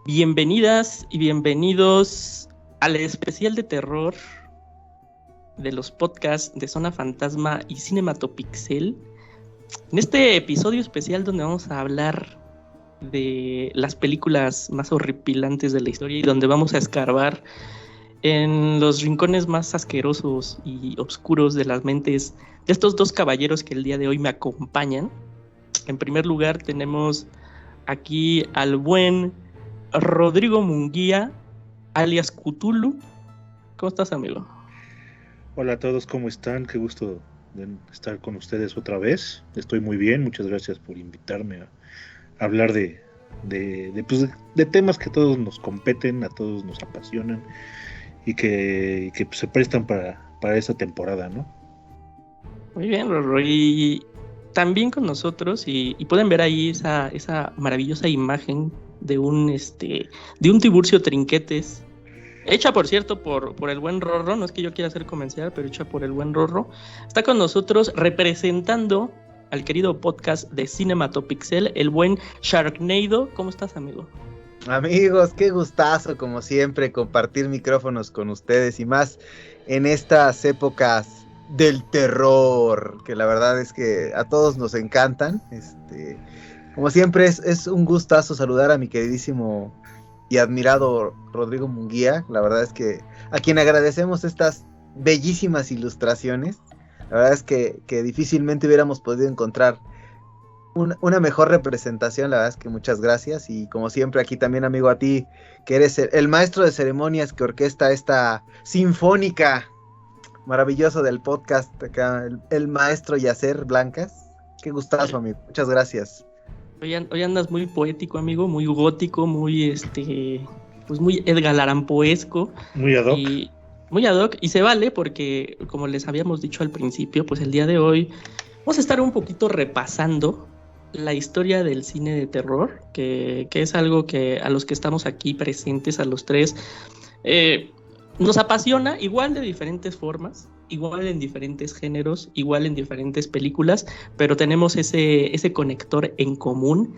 Bienvenidas y bienvenidos al especial de terror de los podcasts de Zona Fantasma y Cinematopixel. En este episodio especial donde vamos a hablar de las películas más horripilantes de la historia y donde vamos a escarbar en los rincones más asquerosos y oscuros de las mentes de estos dos caballeros que el día de hoy me acompañan. En primer lugar tenemos aquí al buen Rodrigo Munguía, alias Cthulhu. ¿Cómo estás, amigo? Hola a todos, ¿cómo están? Qué gusto de estar con ustedes otra vez. Estoy muy bien, muchas gracias por invitarme a hablar de temas que a todos nos competen, a todos nos apasionan y que se prestan para esa temporada, ¿no? Muy bien, Rorro. Y también con nosotros, y pueden ver ahí esa maravillosa imagen de un Tiburcio Trinquetes, hecha por cierto por el buen Rorro. No es que yo quiera ser comercial, pero hecha por el buen Rorro. Está con nosotros representando al querido podcast de Cinematopixel, el buen Sharknado. ¿Cómo estás, amigo? Amigos, qué gustazo como siempre compartir micrófonos con ustedes y más en estas épocas del terror, que la verdad es que a todos nos encantan. Como siempre es un gustazo saludar a mi queridísimo y admirado Rodrigo Munguía. La verdad es que a quien agradecemos estas bellísimas ilustraciones. La verdad es que difícilmente hubiéramos podido encontrar una mejor representación. La verdad es que muchas gracias. Y como siempre aquí también, amigo, a ti, que eres el maestro de ceremonias que orquesta esta sinfónica maravilloso del podcast acá, el maestro Yacer Blancas. Qué gustazo, amigo. Muchas gracias. Hoy andas muy poético, amigo, muy gótico, muy pues muy Edgar Allan Poesco. Muy ad hoc. Muy ad hoc, y se vale porque, como les habíamos dicho al principio, pues el día de hoy vamos a estar un poquito repasando la historia del cine de terror, que es algo que a los que estamos aquí presentes, a los tres, nos apasiona, igual de diferentes formas, igual en diferentes géneros, igual en diferentes películas, pero tenemos ese conector en común.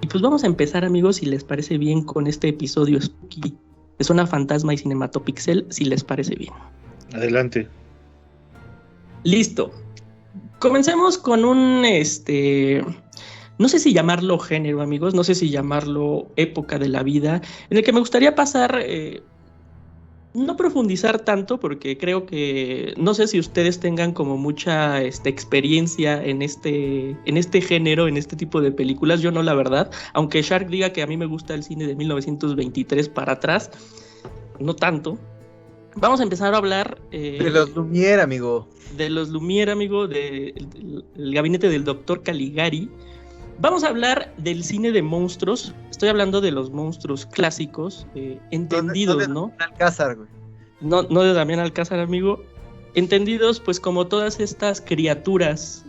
Y pues vamos a empezar, amigos, si les parece bien, con este episodio spooky de Zona Fantasma y Cinematopixel, si les parece bien. Adelante. Listo. Comencemos con un, no sé si llamarlo género, amigos, no sé si llamarlo época de la vida, en el que me gustaría pasar... no profundizar tanto, porque creo que no sé si ustedes tengan como mucha experiencia en este género, en este tipo de películas. Yo no, la verdad, aunque Shark diga que a mí me gusta el cine de 1923 para atrás, no tanto. Vamos a empezar a hablar de los Lumière, amigo. De los Lumière, amigo, del gabinete del doctor Caligari. Vamos a hablar del cine de monstruos. Estoy hablando de los monstruos clásicos, entendidos, ¿no? Alcázar, güey. No de Damián Alcázar, amigo. Entendidos, pues, como todas estas criaturas,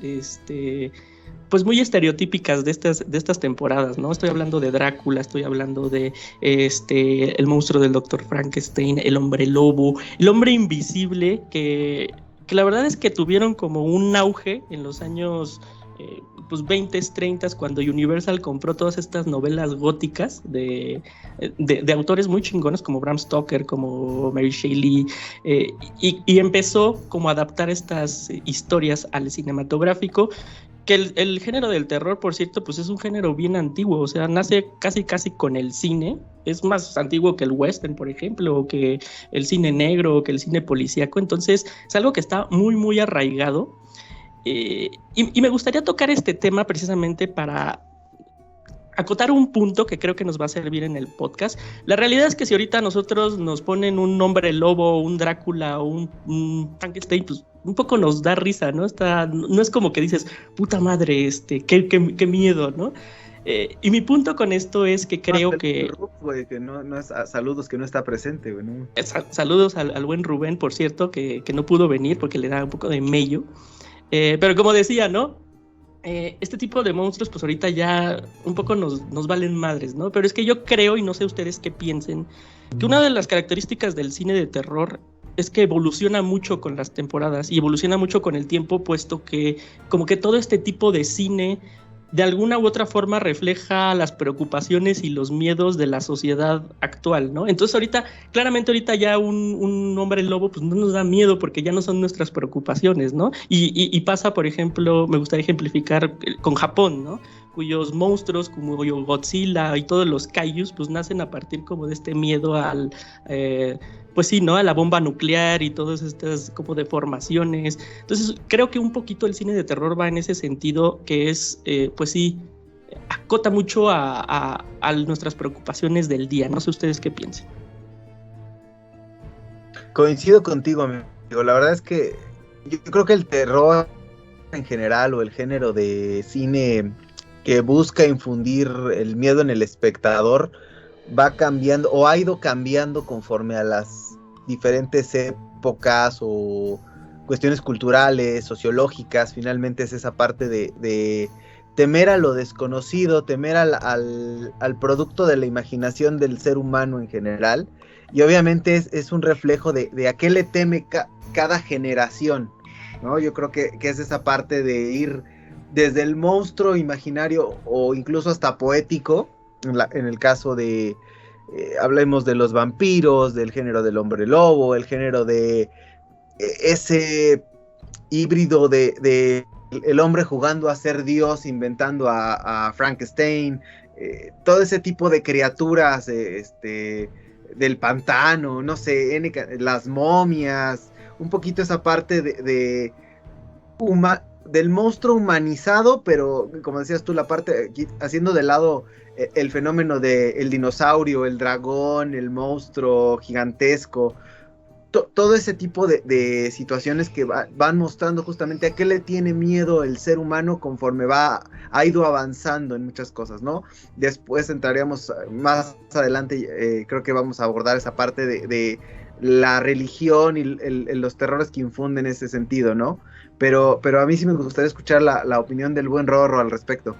pues muy estereotípicas de estas temporadas, ¿no? Estoy hablando de Drácula, estoy hablando de el monstruo del Dr. Frankenstein, el hombre lobo, el hombre invisible, que la verdad es que tuvieron como un auge en los años... pues 20s, 30s, cuando Universal compró todas estas novelas góticas de autores muy chingones como Bram Stoker, como Mary Shelley, y empezó como a adaptar estas historias al cinematográfico, que el género del terror, por cierto, pues es un género bien antiguo, o sea, nace casi con el cine. Es más antiguo que el western, por ejemplo, o que el cine negro, o que el cine policíaco. Entonces es algo que está muy, muy arraigado. Y me gustaría tocar este tema precisamente para acotar un punto que creo que nos va a servir en el podcast. La realidad es que si ahorita nosotros nos ponen un hombre lobo, un Drácula o un Frankenstein, pues un poco nos da risa, ¿no? No es como que dices, puta madre, qué miedo, ¿no? Y mi punto con esto es que creo que... que no es, saludos, que no está presente, güey, ¿no? Saludos al buen Rubén, por cierto, que no pudo venir porque le da un poco de mello. Pero como decía, ¿no? Este tipo de monstruos, pues ahorita ya un poco nos valen madres, ¿no? Pero es que yo creo, y no sé ustedes qué piensen, que una de las características del cine de terror es que evoluciona mucho con las temporadas y evoluciona mucho con el tiempo, puesto que como que todo este tipo de cine de alguna u otra forma refleja las preocupaciones y los miedos de la sociedad actual, ¿no? Entonces claramente ahorita ya un hombre lobo pues no nos da miedo porque ya no son nuestras preocupaciones, ¿no? Y pasa, por ejemplo, me gustaría ejemplificar con Japón, ¿no? Cuyos monstruos como Godzilla y todos los kaijus pues nacen a partir como de este miedo pues sí, ¿no? A la bomba nuclear y todas estas como deformaciones. Entonces creo que un poquito el cine de terror va en ese sentido, que es, pues sí, acota mucho a nuestras preocupaciones del día. No sé ustedes qué piensen. Coincido contigo, amigo. La verdad es que yo creo que el terror en general o el género de cine que busca infundir el miedo en el espectador va cambiando o ha ido cambiando conforme a las diferentes épocas o cuestiones culturales, sociológicas. Finalmente es esa parte de temer a lo desconocido, temer al producto de la imaginación del ser humano en general, y obviamente es un reflejo de a qué le teme cada generación, ¿no? Yo creo que es esa parte de ir desde el monstruo imaginario o incluso hasta poético, en el caso de, hablemos de los vampiros, del género del hombre lobo, el género de ese híbrido de el hombre jugando a ser Dios, inventando a Frankenstein, todo ese tipo de criaturas del pantano, no sé, las momias, un poquito esa parte del monstruo humanizado, pero como decías tú, la parte haciendo de lado el fenómeno del dinosaurio, el dragón, el monstruo gigantesco, todo ese tipo de situaciones que van mostrando justamente a qué le tiene miedo el ser humano conforme ha ido avanzando en muchas cosas, ¿no? Después entraríamos más adelante, creo que vamos a abordar esa parte de la religión y los terrores que infunden ese sentido, ¿no? Pero a mí sí me gustaría escuchar la opinión del buen Rorro al respecto.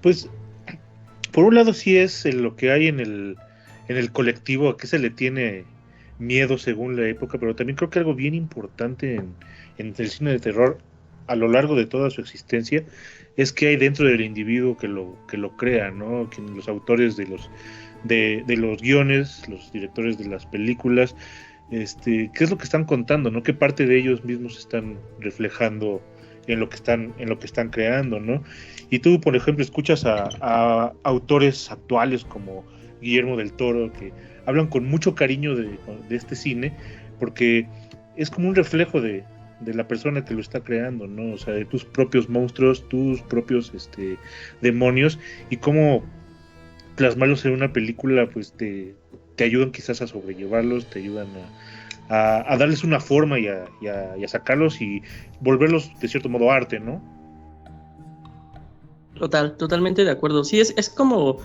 Pues, por un lado sí es lo que hay en el colectivo, a qué se le tiene miedo según la época, pero también creo que algo bien importante en el cine de terror a lo largo de toda su existencia es que hay dentro del individuo que lo crea, ¿no? Que los autores de los guiones, los directores de las películas, qué es lo que están contando, ¿no? Qué parte de ellos mismos están reflejando en lo que están creando, ¿no? Y tú, por ejemplo, escuchas a autores actuales como Guillermo del Toro, que hablan con mucho cariño de este cine, porque es como un reflejo de la persona que lo está creando, ¿no? O sea, de tus propios monstruos, tus propios demonios, y cómo plasmarlos en una película, pues te ayudan quizás a sobrellevarlos, te ayudan a darles una forma y a sacarlos y volverlos de cierto modo arte, ¿no? Totalmente de acuerdo. Sí, es como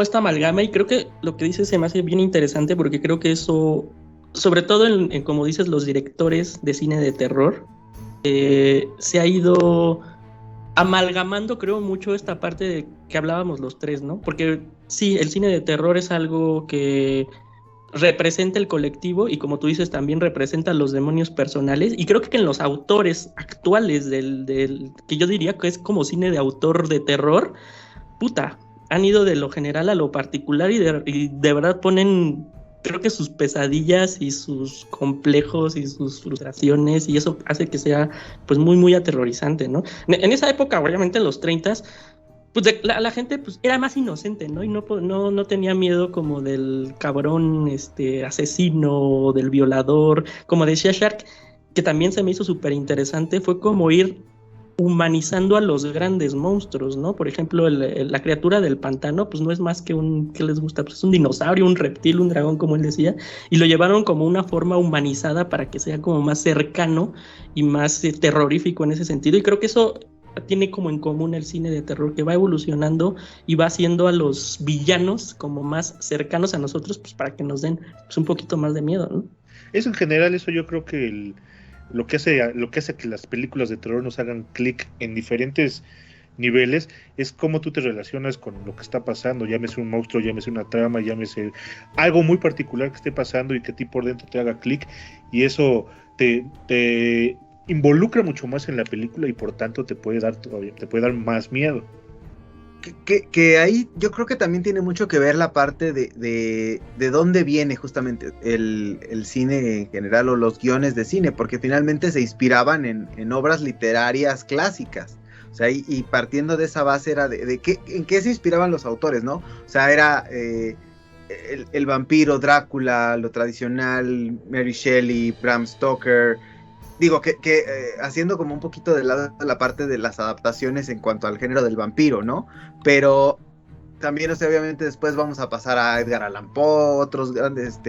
esta amalgama, y creo que lo que dices se me hace bien interesante, porque creo que eso, sobre todo en como dices, los directores de cine de terror, se ha ido amalgamando, creo, mucho esta parte de que hablábamos los tres, ¿no? Porque sí, el cine de terror es algo que representa el colectivo y, como tú dices, también representa los demonios personales, y creo que en los autores actuales del que yo diría que es como cine de autor de terror, han ido de lo general a lo particular, y de verdad ponen, creo que sus pesadillas y sus complejos y sus frustraciones, y eso hace que sea pues muy muy aterrorizante, ¿no? En esa época, obviamente en los 30s, pues la gente pues era más inocente, ¿no? Y no tenía miedo como del cabrón asesino, del violador. Como decía Shark, que también se me hizo súper interesante, fue como ir humanizando a los grandes monstruos, ¿no? Por ejemplo, la criatura del pantano, pues no es más que ¿qué les gusta? Pues es un dinosaurio, un reptil, un dragón, como él decía, y lo llevaron como una forma humanizada para que sea como más cercano y más terrorífico en ese sentido, y creo que eso tiene como en común el cine de terror, que va evolucionando y va haciendo a los villanos como más cercanos a nosotros, pues para que nos den pues un poquito más de miedo, ¿no? Eso en general, eso yo creo que lo que hace que las películas de terror nos hagan clic en diferentes niveles es cómo tú te relacionas con lo que está pasando, llámese un monstruo, llámese una trama, llámese algo muy particular que esté pasando y que a ti por dentro te haga clic, y eso te involucra mucho más en la película y por tanto te puede dar más miedo. Que ahí yo creo que también tiene mucho que ver la parte de dónde viene justamente el cine en general o los guiones de cine, porque finalmente se inspiraban en obras literarias clásicas. O sea, y partiendo de esa base era en qué se inspiraban los autores, ¿no? O sea, era el vampiro, Drácula, lo tradicional, Mary Shelley, Bram Stoker. Digo, haciendo como un poquito de lado la parte de las adaptaciones en cuanto al género del vampiro, ¿no? Pero también, o sea, obviamente después vamos a pasar a Edgar Allan Poe, otros grandes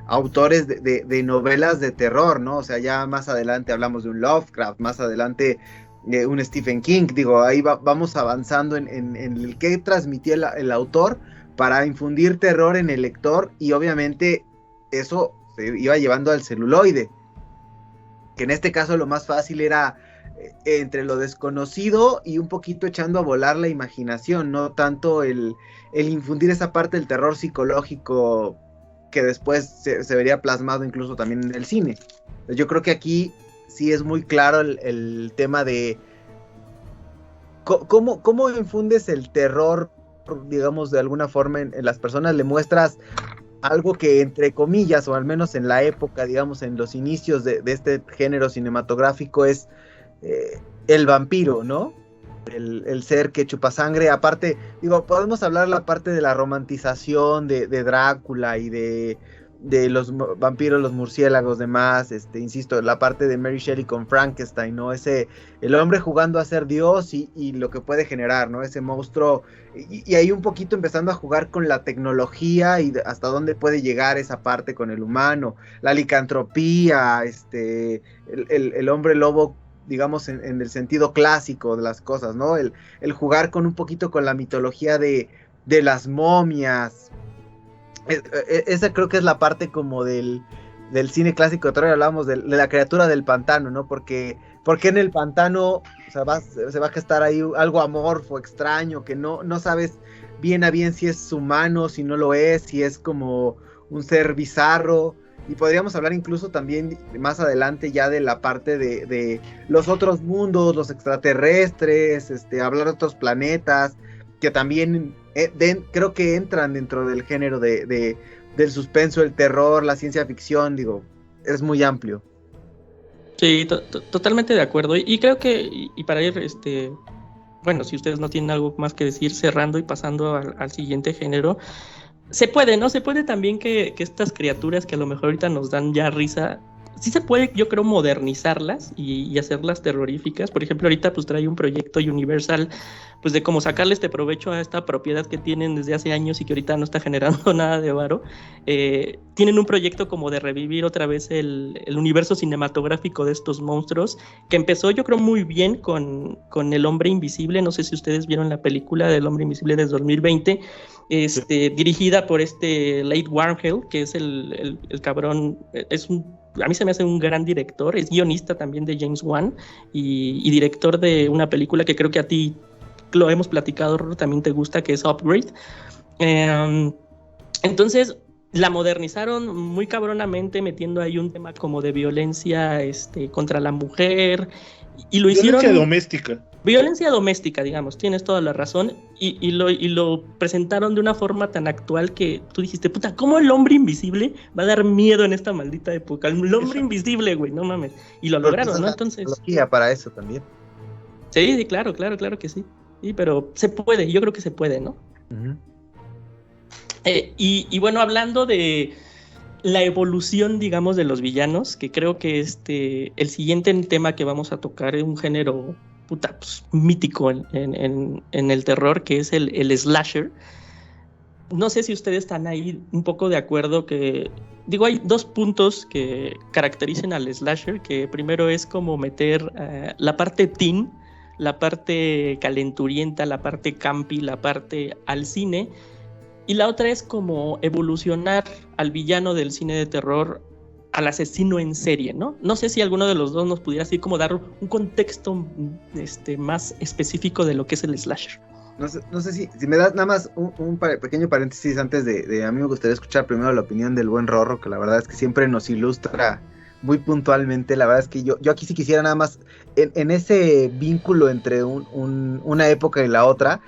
autores de novelas de terror, ¿no? O sea, ya más adelante hablamos de un Lovecraft, más adelante un Stephen King. Digo, ahí vamos avanzando en el que transmitía el autor para infundir terror en el lector, y obviamente eso se iba llevando al celuloide, que en este caso lo más fácil era entre lo desconocido y un poquito echando a volar la imaginación, no tanto el infundir esa parte del terror psicológico que después se vería plasmado incluso también en el cine. Yo creo que aquí sí es muy claro el tema de cómo infundes el terror, digamos, de alguna forma en las personas. Le muestras algo que, entre comillas, o al menos en la época, digamos, en los inicios de este género cinematográfico, es el vampiro, ¿no? El ser que chupa sangre. Aparte, digo, podemos hablar la parte de la romantización de Drácula y de los vampiros, los murciélagos, demás, insisto, la parte de Mary Shelley con Frankenstein, ¿no? El hombre jugando a ser Dios y lo que puede generar, ¿no? Ese monstruo, y ahí un poquito empezando a jugar con la tecnología y hasta dónde puede llegar esa parte con el humano, la licantropía, el hombre lobo, digamos, en el sentido clásico de las cosas, ¿no? El jugar con un poquito con la mitología de las momias. Esa creo que es la parte como del cine clásico. Otra vez hablábamos de la criatura del pantano, ¿no? Porque en el pantano, o sea, se va a gestar ahí algo amorfo, extraño, que no sabes bien a bien si es humano, si no lo es, si es como un ser bizarro. Y podríamos hablar incluso también más adelante ya de la parte de los otros mundos, los extraterrestres, hablar de otros planetas, que también creo que entran dentro del género del suspenso, el terror, la ciencia ficción. Digo, es muy amplio. Sí, totalmente de acuerdo. Y creo que, y para ir, bueno, si ustedes no tienen algo más que decir, cerrando y pasando al siguiente género, se puede, ¿no? Se puede también que estas criaturas que a lo mejor ahorita nos dan ya risa, sí se puede, yo creo, modernizarlas y hacerlas terroríficas. Por ejemplo, ahorita pues trae un proyecto Universal, pues de cómo sacarle provecho a esta propiedad que tienen desde hace años y que ahorita no está generando nada de varo. Tienen un proyecto como de revivir otra vez el universo cinematográfico de estos monstruos, que empezó, yo creo, muy bien con El Hombre Invisible. No sé si ustedes vieron la película del Hombre Invisible desde 2020, dirigida por Leigh Whannell, que es el cabrón, a mí se me hace un gran director, es guionista también de James Wan y director de una película que creo que a ti lo hemos platicado, Rorro, también te gusta, que es Upgrade. Entonces la modernizaron muy cabronamente, metiendo ahí un tema como de violencia contra la mujer, y lo hicieron... Violencia doméstica, digamos, tienes toda la razón, y lo presentaron de una forma tan actual que tú dijiste, puta, ¿cómo El Hombre Invisible va a dar miedo en esta maldita época? El Hombre Invisible, güey, no mames. Y lo lograron, ¿no? Entonces... para eso también. Sí, claro que sí. Sí, pero se puede, yo creo que se puede, ¿no? Uh-huh. Y bueno, hablando de la evolución, digamos, de los villanos, que creo que el siguiente tema que vamos a tocar es un género pues, mítico en el terror, que es el slasher. No sé si ustedes están ahí un poco de acuerdo que... Digo, hay dos puntos que caracterizan al slasher, que primero es como meter la parte teen, la parte calenturienta, la parte campi, la parte al cine, y la otra es como evolucionar al villano del cine de terror al asesino en serie, ¿no? No sé si alguno de los dos nos pudiera así como dar un contexto más específico de lo que es el slasher. No sé si me das nada más un pequeño paréntesis antes de a mí me gustaría escuchar primero la opinión del buen Rorro, que la verdad es que siempre nos ilustra muy puntualmente. La verdad es que yo aquí sí quisiera nada más, en ese vínculo entre una época y la otra,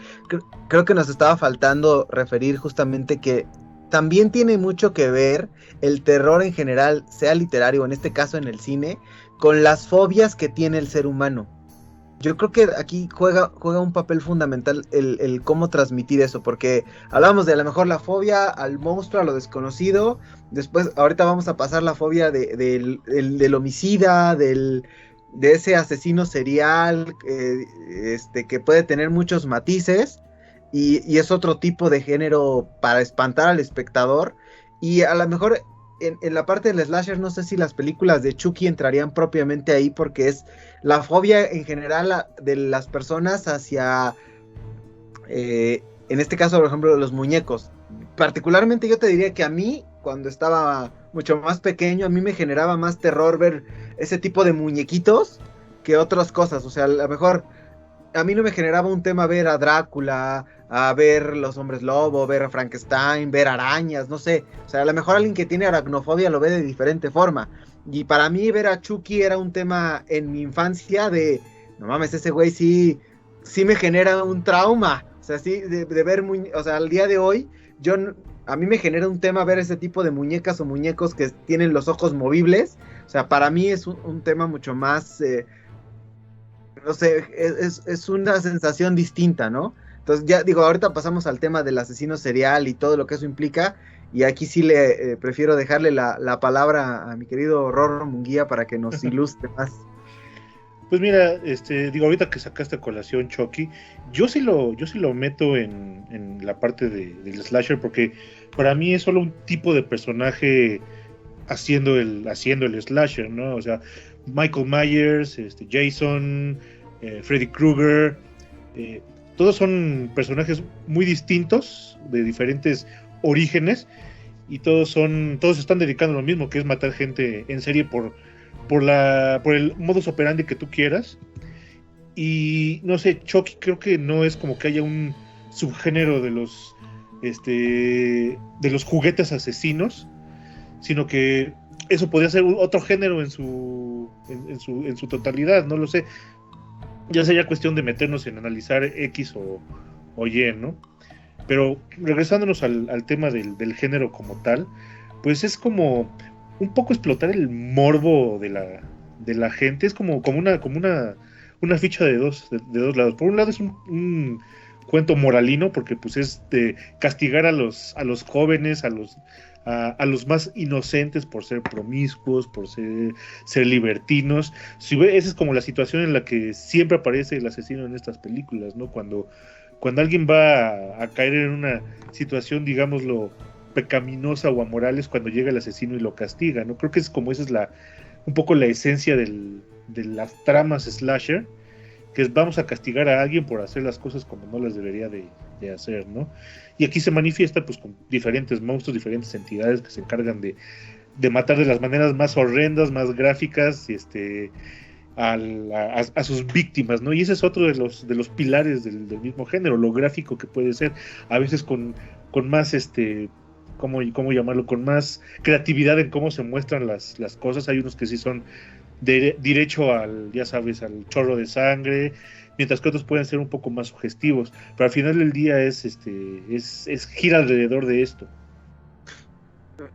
creo que nos estaba faltando referir justamente que también tiene mucho que ver el terror en general, sea literario, en este caso en el cine, con las fobias que tiene el ser humano. Yo creo que aquí juega un papel fundamental el cómo transmitir eso, porque hablamos de a lo mejor la fobia al monstruo, a lo desconocido, después ahorita vamos a pasar la fobia del homicida, de ese asesino serial, que puede tener muchos matices, y es otro tipo de género para espantar al espectador, y a lo mejor en la parte del slasher no sé si las películas de Chucky entrarían propiamente ahí, porque es la fobia en general de las personas hacia, en este caso por ejemplo los muñecos. Particularmente yo te diría que a mí, cuando estaba mucho más pequeño, a mí me generaba más terror ver ese tipo de muñequitos que otras cosas. O sea, a lo mejor a mí no me generaba un tema ver a Drácula, a ver los hombres lobo, ver a Frankenstein, ver arañas, no sé. O sea, a lo mejor alguien que tiene aracnofobia lo ve de diferente forma. Y para mí ver a Chucky era un tema en mi infancia de, no mames, ese güey sí me genera un trauma. O sea, sí, de ver, o sea, al día de hoy, a mí me genera un tema ver ese tipo de muñecas o muñecos que tienen los ojos movibles. O sea, para mí es un tema mucho más... no sé, es una sensación distinta, ¿no? Entonces ya digo, ahorita pasamos al tema del asesino serial y todo lo que eso implica, y aquí sí le prefiero dejarle la palabra a mi querido Rorro Munguía para que nos ilustre más. Pues mira, digo, ahorita que sacaste a colación Chucky, yo sí lo meto en la parte del slasher, porque para mí es solo un tipo de personaje haciendo el slasher, ¿no? O sea, Michael Myers, Jason, Freddy Krueger, todos son personajes muy distintos, de diferentes orígenes, y todos están dedicando a lo mismo, que es matar gente en serie por el modus operandi que tú quieras. Y no sé, Chucky creo que no es como que haya un subgénero de los juguetes asesinos, sino que eso podría ser otro género en su totalidad, no lo sé. Ya sería cuestión de meternos en analizar X o Y, ¿no? Pero regresándonos al tema del género como tal, pues es como un poco explotar el morbo de la gente. Es como una ficha de dos lados. Por un lado es un cuento moralino, porque pues es de castigar a los jóvenes, a los más inocentes por ser promiscuos, por ser libertinos. Esa es como la situación en la que siempre aparece el asesino en estas películas, ¿no? Cuando alguien va a caer en una situación, digámoslo, pecaminosa o amoral, es cuando llega el asesino y lo castiga, ¿no? Creo que esa es un poco la esencia de las tramas slasher, que es vamos a castigar a alguien por hacer las cosas como no las debería de hacer, ¿no? Y aquí se manifiesta pues con diferentes monstruos, diferentes entidades que se encargan de matar de las maneras más horrendas, más gráficas, a sus víctimas, ¿no? Y ese es otro de los pilares del mismo género, lo gráfico que puede ser, a veces con más ¿cómo llamarlo? Con más creatividad en cómo se muestran las cosas. Hay unos que sí son derecho al chorro de sangre, mientras que otros pueden ser un poco más sugestivos, pero al final del día es gira alrededor de esto.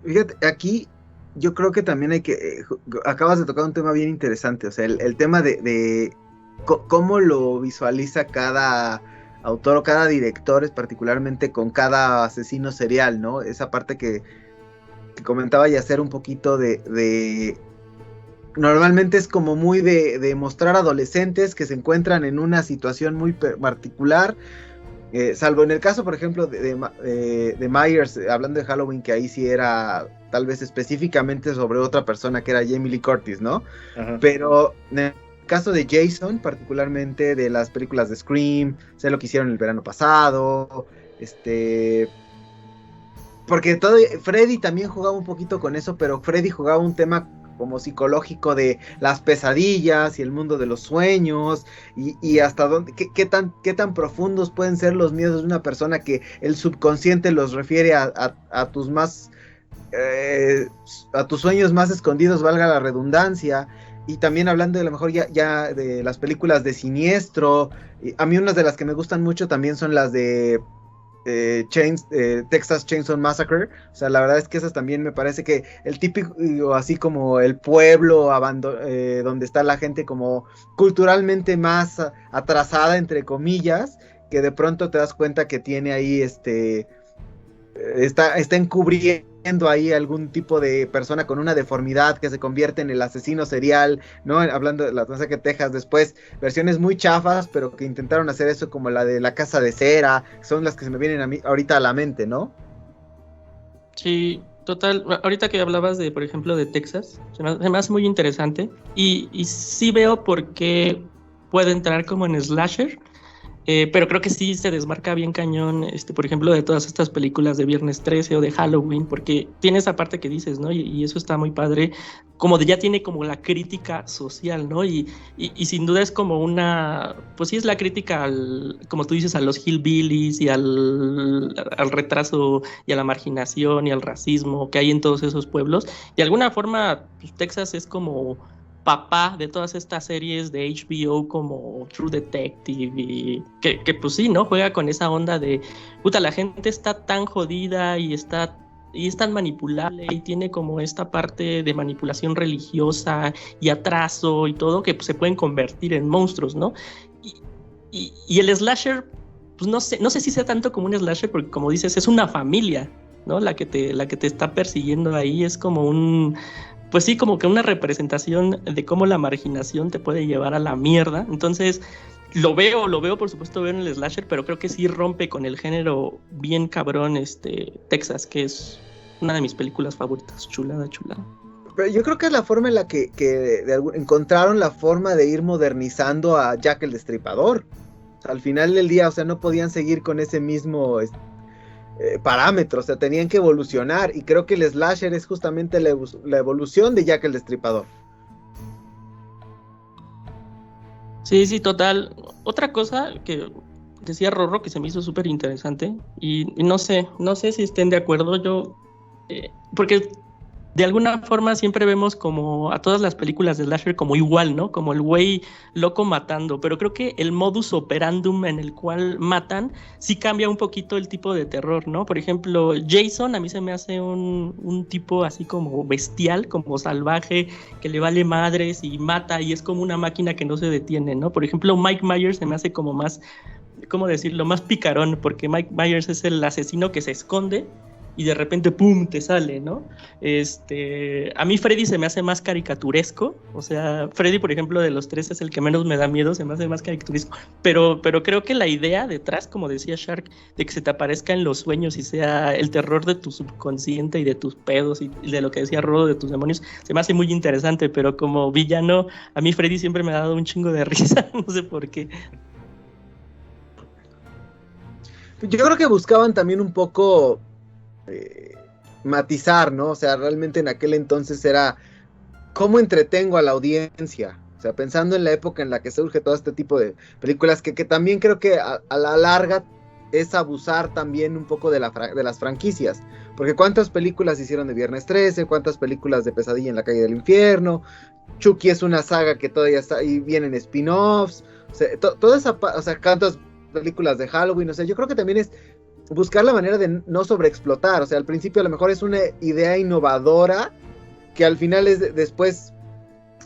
Fíjate, aquí yo creo que también hay que, acabas de tocar un tema bien interesante, o sea, el tema de cómo lo visualiza cada autor o cada director, es particularmente con cada asesino serial, ¿no? Esa parte que comentaba Yacer un poquito de normalmente es como muy de mostrar adolescentes que se encuentran en una situación muy particular, salvo en el caso, por ejemplo, de Myers, hablando de Halloween, que ahí sí era tal vez específicamente sobre otra persona que era Jamie Lee Curtis, ¿no? Ajá. Pero en el caso de Jason, particularmente de las películas de Scream, sé lo que hicieron el verano pasado, porque Freddy también jugaba un poquito con eso, pero Freddy jugaba un tema como psicológico de las pesadillas y el mundo de los sueños, y hasta dónde, qué tan profundos pueden ser los miedos de una persona que el subconsciente los refiere a tus más a tus sueños más escondidos, valga la redundancia. Y también hablando de lo mejor ya de las películas de Siniestro, a mí unas de las que me gustan mucho también son las de Texas Chainsaw Massacre. O sea, la verdad es que esas también me parece que el típico, así como el pueblo donde está la gente como culturalmente más atrasada, entre comillas, que de pronto te das cuenta que tiene ahí está encubriendo ahí algún tipo de persona con una deformidad que se convierte en el asesino serial, ¿no? Hablando de La Masacre de Texas, después versiones muy chafas, pero que intentaron hacer eso, como la de La Casa de Cera, son las que se me vienen a mí ahorita a la mente, ¿no? Sí, total. Ahorita que hablabas de, por ejemplo, de Texas, se me hace muy interesante y sí veo por qué puede entrar como en slasher. Pero creo que sí se desmarca bien cañón, por ejemplo, de todas estas películas de Viernes 13 o de Halloween, porque tiene esa parte que dices, ¿no? Y eso está muy padre, como ya tiene como la crítica social, ¿no? Y sin duda es como pues sí es la crítica como tú dices, a los hillbillies y al retraso y a la marginación y al racismo que hay en todos esos pueblos. De alguna forma, pues, Texas es como papá de todas estas series de HBO como True Detective y que pues sí, ¿no? Juega con esa onda de, puta, la gente está tan jodida y es tan manipulable y tiene como esta parte de manipulación religiosa y atraso y todo que pues, se pueden convertir en monstruos, ¿no? Y el slasher, pues no sé si sea tanto como un slasher porque como dices, es una familia, ¿no? La que te está persiguiendo ahí es como pues sí, como que una representación de cómo la marginación te puede llevar a la mierda. Entonces, lo veo, por supuesto, veo en el slasher, pero creo que sí rompe con el género bien cabrón, Texas, que es una de mis películas favoritas. Chulada. Pero yo creo que es la forma en la que encontraron la forma de ir modernizando a Jack el Destripador. O sea, al final del día, o sea, no podían seguir con ese mismo parámetro, o sea, tenían que evolucionar, y creo que el slasher es justamente la evolución de Jack el Destripador. Sí, total. Otra cosa que decía Rorro que se me hizo súper interesante, y no sé si estén de acuerdo, porque de alguna forma siempre vemos como a todas las películas de slasher como igual, ¿no? Como el güey loco matando, pero creo que el modus operandum en el cual matan sí cambia un poquito el tipo de terror, ¿no? Por ejemplo, Jason a mí se me hace un tipo así como bestial, como salvaje, que le vale madres y mata y es como una máquina que no se detiene, ¿no? Por ejemplo, Mike Myers se me hace como más, ¿cómo decirlo? Más picarón, porque Mike Myers es el asesino que se esconde y de repente ¡pum! Te sale, ¿no? A mí Freddy se me hace más caricaturesco, o sea, Freddy, por ejemplo, de los tres es el que menos me da miedo, se me hace más caricaturesco, pero creo que la idea detrás, como decía Shark, de que se te aparezca en los sueños y sea el terror de tu subconsciente y de tus pedos y de lo que decía Rodo de tus demonios, se me hace muy interesante, pero como villano, a mí Freddy siempre me ha dado un chingo de risa, no sé por qué. Yo creo que buscaban también un poco matizar, ¿no? O sea, realmente en aquel entonces era cómo entretengo a la audiencia. O sea, pensando en la época en la que surge todo este tipo de películas, que también creo que a la larga es abusar también un poco de las franquicias. Porque cuántas películas hicieron de Viernes 13, cuántas películas de Pesadilla en la Calle del Infierno, Chucky es una saga que todavía está, y vienen spin-offs, o sea, toda esa, o sea, cuántas películas de Halloween, o sea, yo creo que también es buscar la manera de no sobreexplotar. O sea, al principio a lo mejor es una idea innovadora que al final es después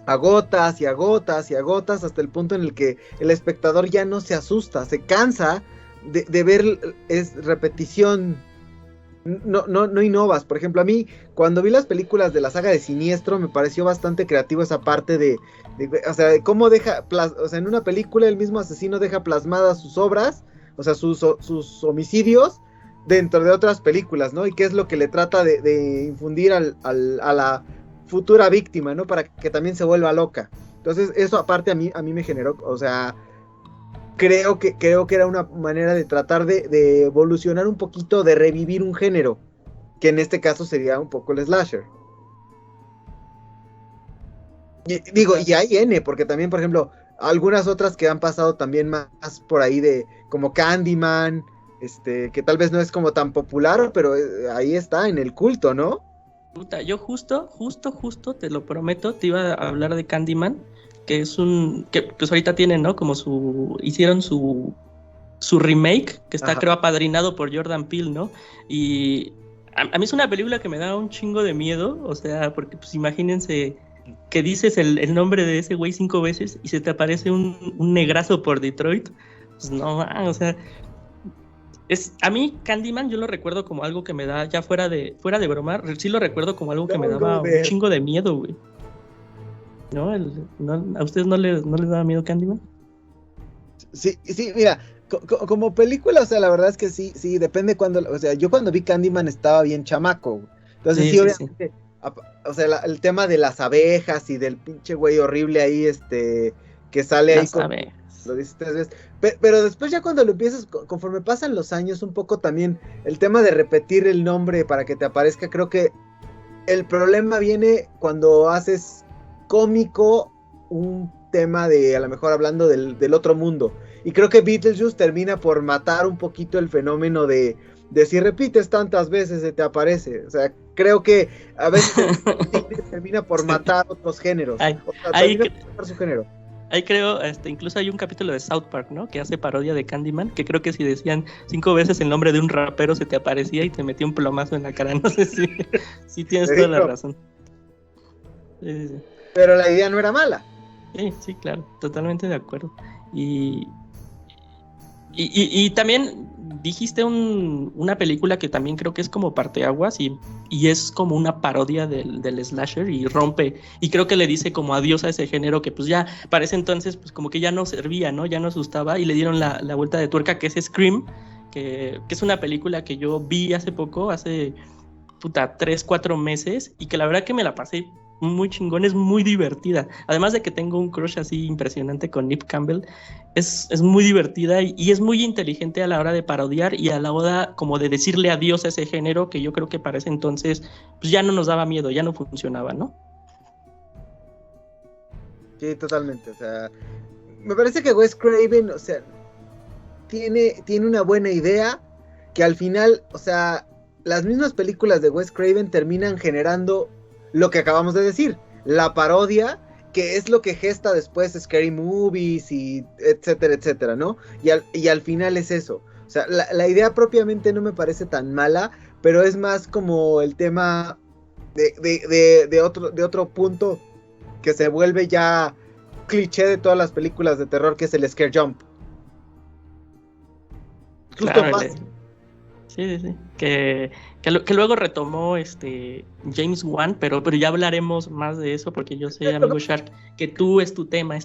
agotas hasta el punto en el que el espectador ya no se asusta, se cansa de ver es repetición, no innovas. Por ejemplo, a mí cuando vi las películas de la saga de Siniestro me pareció bastante creativo esa parte de o sea, de cómo o sea, en una película el mismo asesino deja plasmadas sus obras, o sea, sus homicidios dentro de otras películas, ¿no? Y qué es lo que le trata de infundir a la futura víctima, ¿no? Para que también se vuelva loca. Entonces, eso aparte a mí me generó, o sea, creo que era una manera de tratar de evolucionar un poquito, de revivir un género, que en este caso sería un poco el slasher. Y hay N, porque también, por ejemplo, algunas otras que han pasado también más por ahí como Candyman, que tal vez no es como tan popular, pero ahí está en el culto, ¿no? Puta, yo justo, te lo prometo, te iba a hablar de Candyman, que es que pues ahorita tienen, ¿no? Como hicieron su remake, que está creo apadrinado por Jordan Peele, ¿no? Y a mí es una película que me da un chingo de miedo, o sea, porque pues imagínense que dices el nombre de ese güey 5 veces y se te aparece un negrazo por Detroit, pues no, o sea, a mí Candyman yo lo recuerdo como algo que me da, ya fuera de broma, sí lo recuerdo como algo que me daba un chingo de miedo, güey. ¿No? ¿A ustedes no les daba miedo Candyman? Sí, mira, como película, o sea, la verdad es que sí, depende cuando, o sea, yo cuando vi Candyman estaba bien chamaco, entonces sí, obviamente, o sea, el tema de las abejas y del pinche güey horrible ahí, que sale las ahí abejas. Lo dices 3 veces, pero después ya cuando lo empiezas, conforme pasan los años, un poco también el tema de repetir el nombre para que te aparezca, creo que el problema viene cuando haces cómico un tema de, a lo mejor hablando del otro mundo, y creo que Beetlejuice termina por matar un poquito el fenómeno de si repites tantas veces se te aparece, o sea, creo que a veces termina por matar otros géneros, termina por matar su género. Ahí creo, incluso hay un capítulo de South Park, ¿no? Que hace parodia de Candyman, que creo que si decían 5 veces el nombre de un rapero se te aparecía y te metía un plomazo en la cara. No sé si tienes toda la razón. Sí. Pero la idea no era mala. Sí, claro, totalmente de acuerdo. Y también dijiste una película que también creo que es como parteaguas y es como una parodia del slasher y rompe, y creo que le dice como adiós a ese género que pues ya para ese entonces pues como que ya no servía, ¿no? Ya no asustaba, y le dieron la vuelta de tuerca, que es Scream, que es una película que yo vi hace poco, hace 3-4 meses, y que la verdad que me la pasé muy chingón, es muy divertida, además de que tengo un crush así impresionante con Neve Campbell, es muy divertida y es muy inteligente a la hora de parodiar y a la hora como de decirle adiós a ese género que yo creo que para ese entonces pues ya no nos daba miedo, ya no funcionaba, ¿no? Sí, totalmente, o sea, me parece que Wes Craven, o sea, tiene una buena idea que al final, o sea, las mismas películas de Wes Craven terminan generando lo que acabamos de decir, la parodia, que es lo que gesta después Scary Movies y etcétera, ¿no? Y al final es eso. O sea, la idea propiamente no me parece tan mala, pero es más como el tema de otro punto que se vuelve ya cliché de todas las películas de terror, que es el scare jump. Claro, sí. Que luego retomó James Wan, pero ya hablaremos más de eso, porque yo sé, amigo Shark, que es tu tema.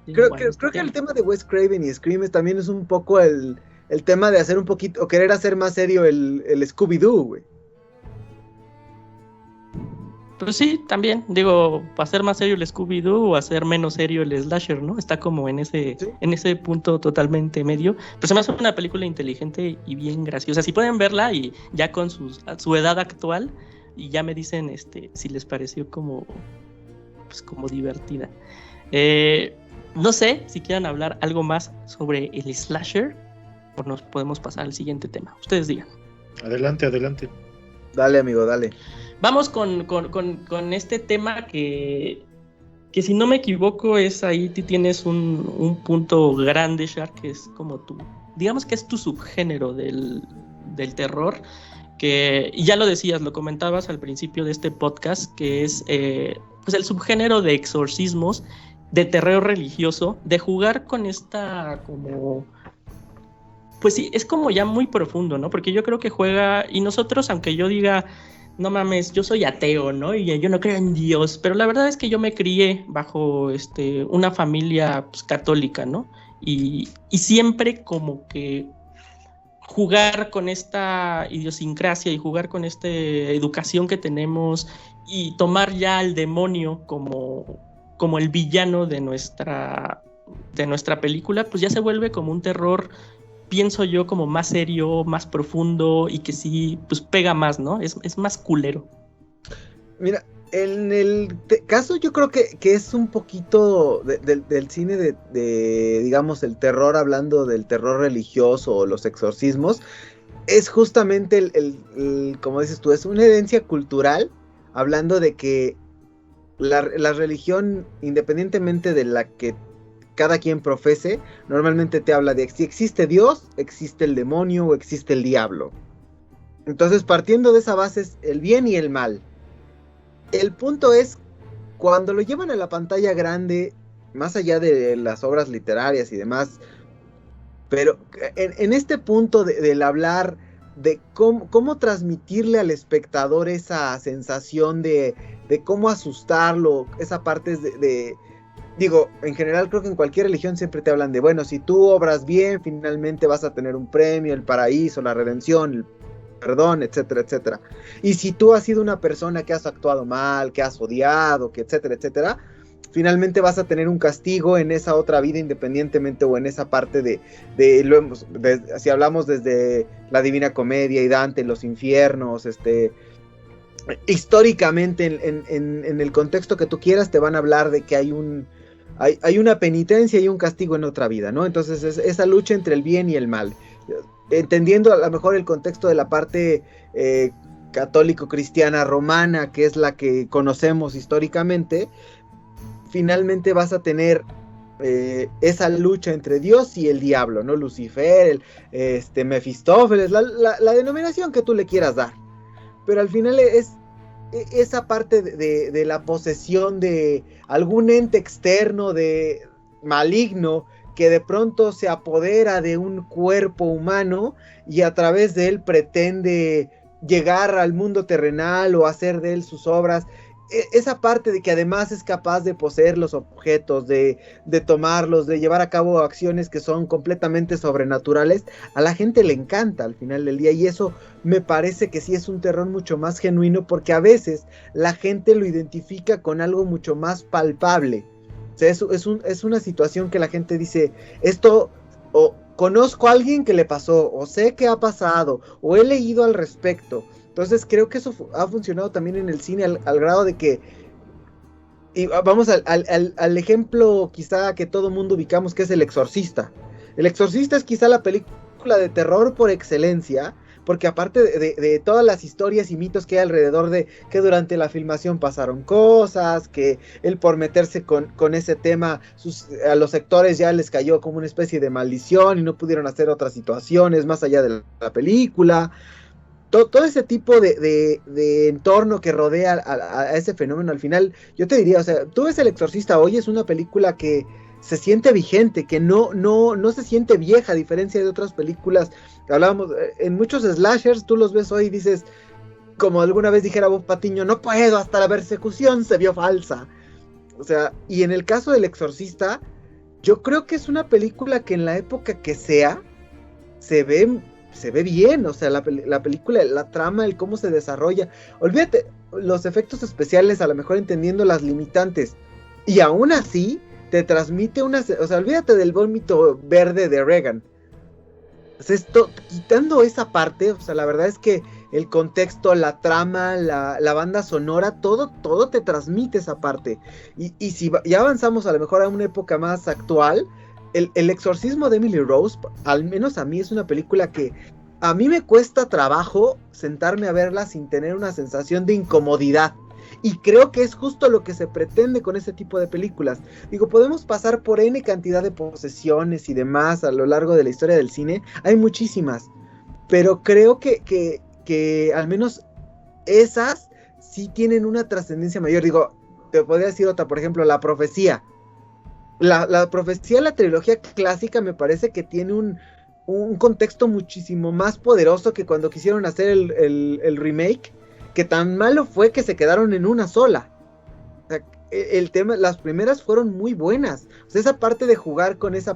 Creo que el tema de Wes Craven y Scream también es un poco el tema de hacer un poquito, o querer hacer más serio el Scooby-Doo, güey. Pues sí, también, digo, para hacer más serio el Scooby-Doo o hacer menos serio el slasher, ¿no? Está como en ese punto totalmente medio. Pero se me hace una película inteligente y bien graciosa. Si pueden verla y ya con su edad actual, y ya me dicen si les pareció como divertida. No sé si quieran hablar algo más sobre el slasher o nos podemos pasar al siguiente tema. Ustedes digan. Adelante. Dale, amigo, dale. Vamos con este tema que si no me equivoco es ahí tienes un punto grande, Shark, que es como digamos que es tu subgénero del terror, que y ya lo decías, lo comentabas al principio de este podcast, que es pues el subgénero de exorcismos, de terror religioso, de jugar con esta como... Pues sí, es como ya muy profundo, ¿no? Porque yo creo que juega, y nosotros, aunque yo diga, no mames, yo soy ateo, ¿no? Y yo no creo en Dios, pero la verdad es que yo me crié bajo una familia pues, católica, ¿no? Y siempre como que jugar con esta idiosincrasia y jugar con esta educación que tenemos y tomar ya al demonio como el villano de nuestra película, pues ya se vuelve como un terror, pienso yo, como más serio, más profundo y que sí, pues pega más, ¿no? Es más culero. Mira, en el caso yo creo que es un poquito del cine de, digamos, el terror, hablando del terror religioso o los exorcismos, es justamente el como dices tú, es una herencia cultural hablando de que la religión, independientemente de la que cada quien profese, normalmente te habla de si existe Dios, existe el demonio o existe el diablo. Entonces, partiendo de esa base es el bien y el mal. El punto es, cuando lo llevan a la pantalla grande, más allá de las obras literarias y demás, pero en este punto del hablar de cómo transmitirle al espectador esa sensación de cómo asustarlo, esa parte digo, en general creo que en cualquier religión siempre te hablan de, bueno, si tú obras bien, finalmente vas a tener un premio, el paraíso, la redención, el perdón, etcétera, etcétera. Y si tú has sido una persona que has actuado mal, que has odiado, que etcétera, etcétera, finalmente vas a tener un castigo en esa otra vida, independientemente, o en esa parte si hablamos desde la Divina Comedia y Dante, los infiernos, históricamente en el contexto que tú quieras te van a hablar de que hay una penitencia y un castigo en otra vida, ¿no? Entonces es esa lucha entre el bien y el mal, entendiendo a lo mejor el contexto de la parte católico-cristiana romana, que es la que conocemos históricamente. Finalmente vas a tener esa lucha entre Dios y el diablo, ¿no? Lucifer, Mefistófeles, la denominación que tú le quieras dar. Pero al final es esa parte de la posesión de algún ente externo, de maligno, que de pronto se apodera de un cuerpo humano y a través de él pretende llegar al mundo terrenal o hacer de él sus obras. Esa parte de que además es capaz de poseer los objetos, de tomarlos, de llevar a cabo acciones que son completamente sobrenaturales, a la gente le encanta al final del día, y eso me parece que sí es un terror mucho más genuino, porque a veces la gente lo identifica con algo mucho más palpable. O sea, es una situación que la gente dice, esto, o conozco a alguien que le pasó, o sé que ha pasado, o he leído al respecto. Entonces creo que eso ha funcionado también en el cine al grado de que, y vamos al ejemplo quizá que todo mundo ubicamos, que es El Exorcista. El Exorcista es quizá la película de terror por excelencia, porque aparte de todas las historias y mitos que hay alrededor de que durante la filmación pasaron cosas, que él por meterse con ese tema, a los sectores ya les cayó como una especie de maldición y no pudieron hacer otras situaciones más allá de la película. Todo ese tipo de entorno que rodea a ese fenómeno, al final, yo te diría, o sea, tú ves El Exorcista hoy, es una película que se siente vigente, que no se siente vieja, a diferencia de otras películas. Hablábamos, en muchos slashers, tú los ves hoy y dices, como alguna vez dijera Bob Patiño, no puedo, hasta la persecución se vio falsa. O sea, y en el caso del Exorcista, yo creo que es una película que en la época que sea, se ve bien, o sea, la película, la trama, el cómo se desarrolla. Olvídate, los efectos especiales, a lo mejor entendiendo las limitantes, y aún así te transmite o sea, olvídate del vómito verde de Reagan. O sea, quitando esa parte, o sea, la verdad es que el contexto, la trama, la banda sonora, todo te transmite esa parte. Y si ya avanzamos a lo mejor a una época más actual, el exorcismo de Emily Rose, al menos a mí, es una película que a mí me cuesta trabajo sentarme a verla sin tener una sensación de incomodidad. Y creo que es justo lo que se pretende con ese tipo de películas. Digo, podemos pasar por N cantidad de posesiones y demás a lo largo de la historia del cine. Hay muchísimas. Pero creo que al menos esas sí tienen una trascendencia mayor. Digo, te podría decir otra, por ejemplo, La Profecía. La Profecía, la trilogía clásica, me parece que tiene un contexto muchísimo más poderoso que cuando quisieron hacer el remake, que tan malo fue que se quedaron en una sola. O sea, el tema, las primeras fueron muy buenas. O sea, esa parte de jugar con ese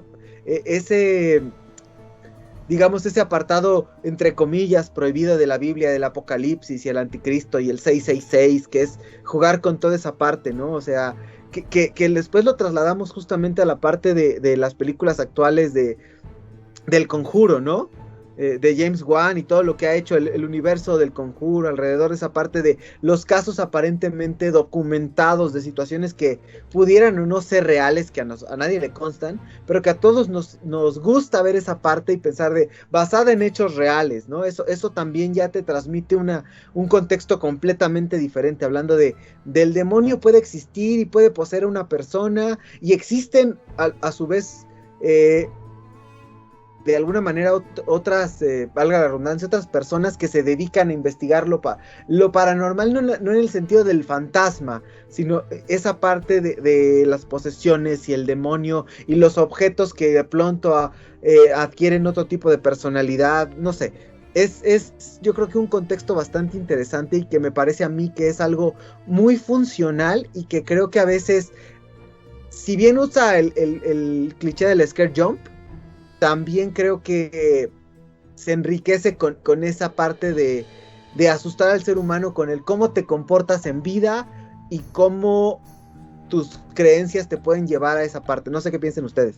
apartado, entre comillas, prohibido de la Biblia, del Apocalipsis y el Anticristo y el 666, que es jugar con toda esa parte, ¿no? O sea, que después lo trasladamos justamente a la parte de las películas actuales del Conjuro, ¿no? de James Wan y todo lo que ha hecho el universo del Conjuro alrededor de esa parte de los casos aparentemente documentados de situaciones que pudieran o no ser reales, que a nadie le constan, pero que a todos nos gusta ver esa parte y pensar de basada en hechos reales, ¿no? Eso también ya te transmite un contexto completamente diferente, hablando del demonio puede existir y puede poseer a una persona, y existen a su vez de alguna manera otras, valga la redundancia, otras personas que se dedican a investigar lo paranormal, no en el sentido del fantasma, sino esa parte de las posesiones y el demonio y los objetos que de pronto adquieren otro tipo de personalidad, no sé. Es yo creo que un contexto bastante interesante y que me parece a mí que es algo muy funcional y que creo que a veces, si bien usa el cliché del scare jump, también creo que se enriquece con esa parte de asustar al ser humano con el cómo te comportas en vida y cómo tus creencias te pueden llevar a esa parte. No sé qué piensen ustedes.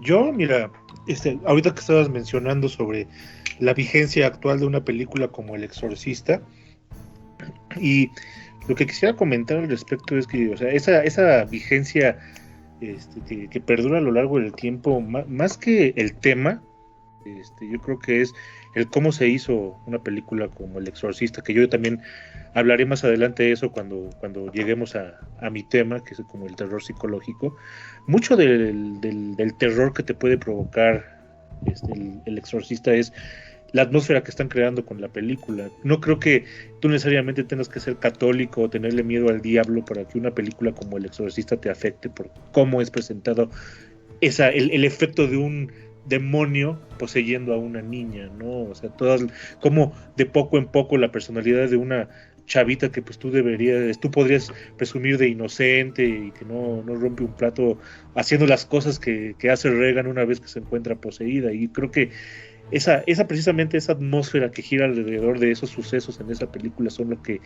Yo, mira, ahorita que estabas mencionando sobre la vigencia actual de una película como El Exorcista, y lo que quisiera comentar al respecto es que, o sea, esa vigencia que perdura a lo largo del tiempo, más que el tema, yo creo que es el cómo se hizo una película como El Exorcista, que yo también hablaré más adelante de eso cuando lleguemos a mi tema, que es como el terror psicológico. Mucho del terror que te puede provocar el Exorcista es la atmósfera que están creando con la película. No creo que tú necesariamente tengas que ser católico o tenerle miedo al diablo para que una película como El Exorcista te afecte por cómo es presentado el efecto de un demonio poseyendo a una niña, ¿no? O sea, como de poco en poco la personalidad de una chavita que pues tú podrías presumir de inocente y que no rompe un plato haciendo las cosas que hace Regan una vez que se encuentra poseída. Y creo que precisamente esa atmósfera que gira alrededor de esos sucesos en esa película son lo que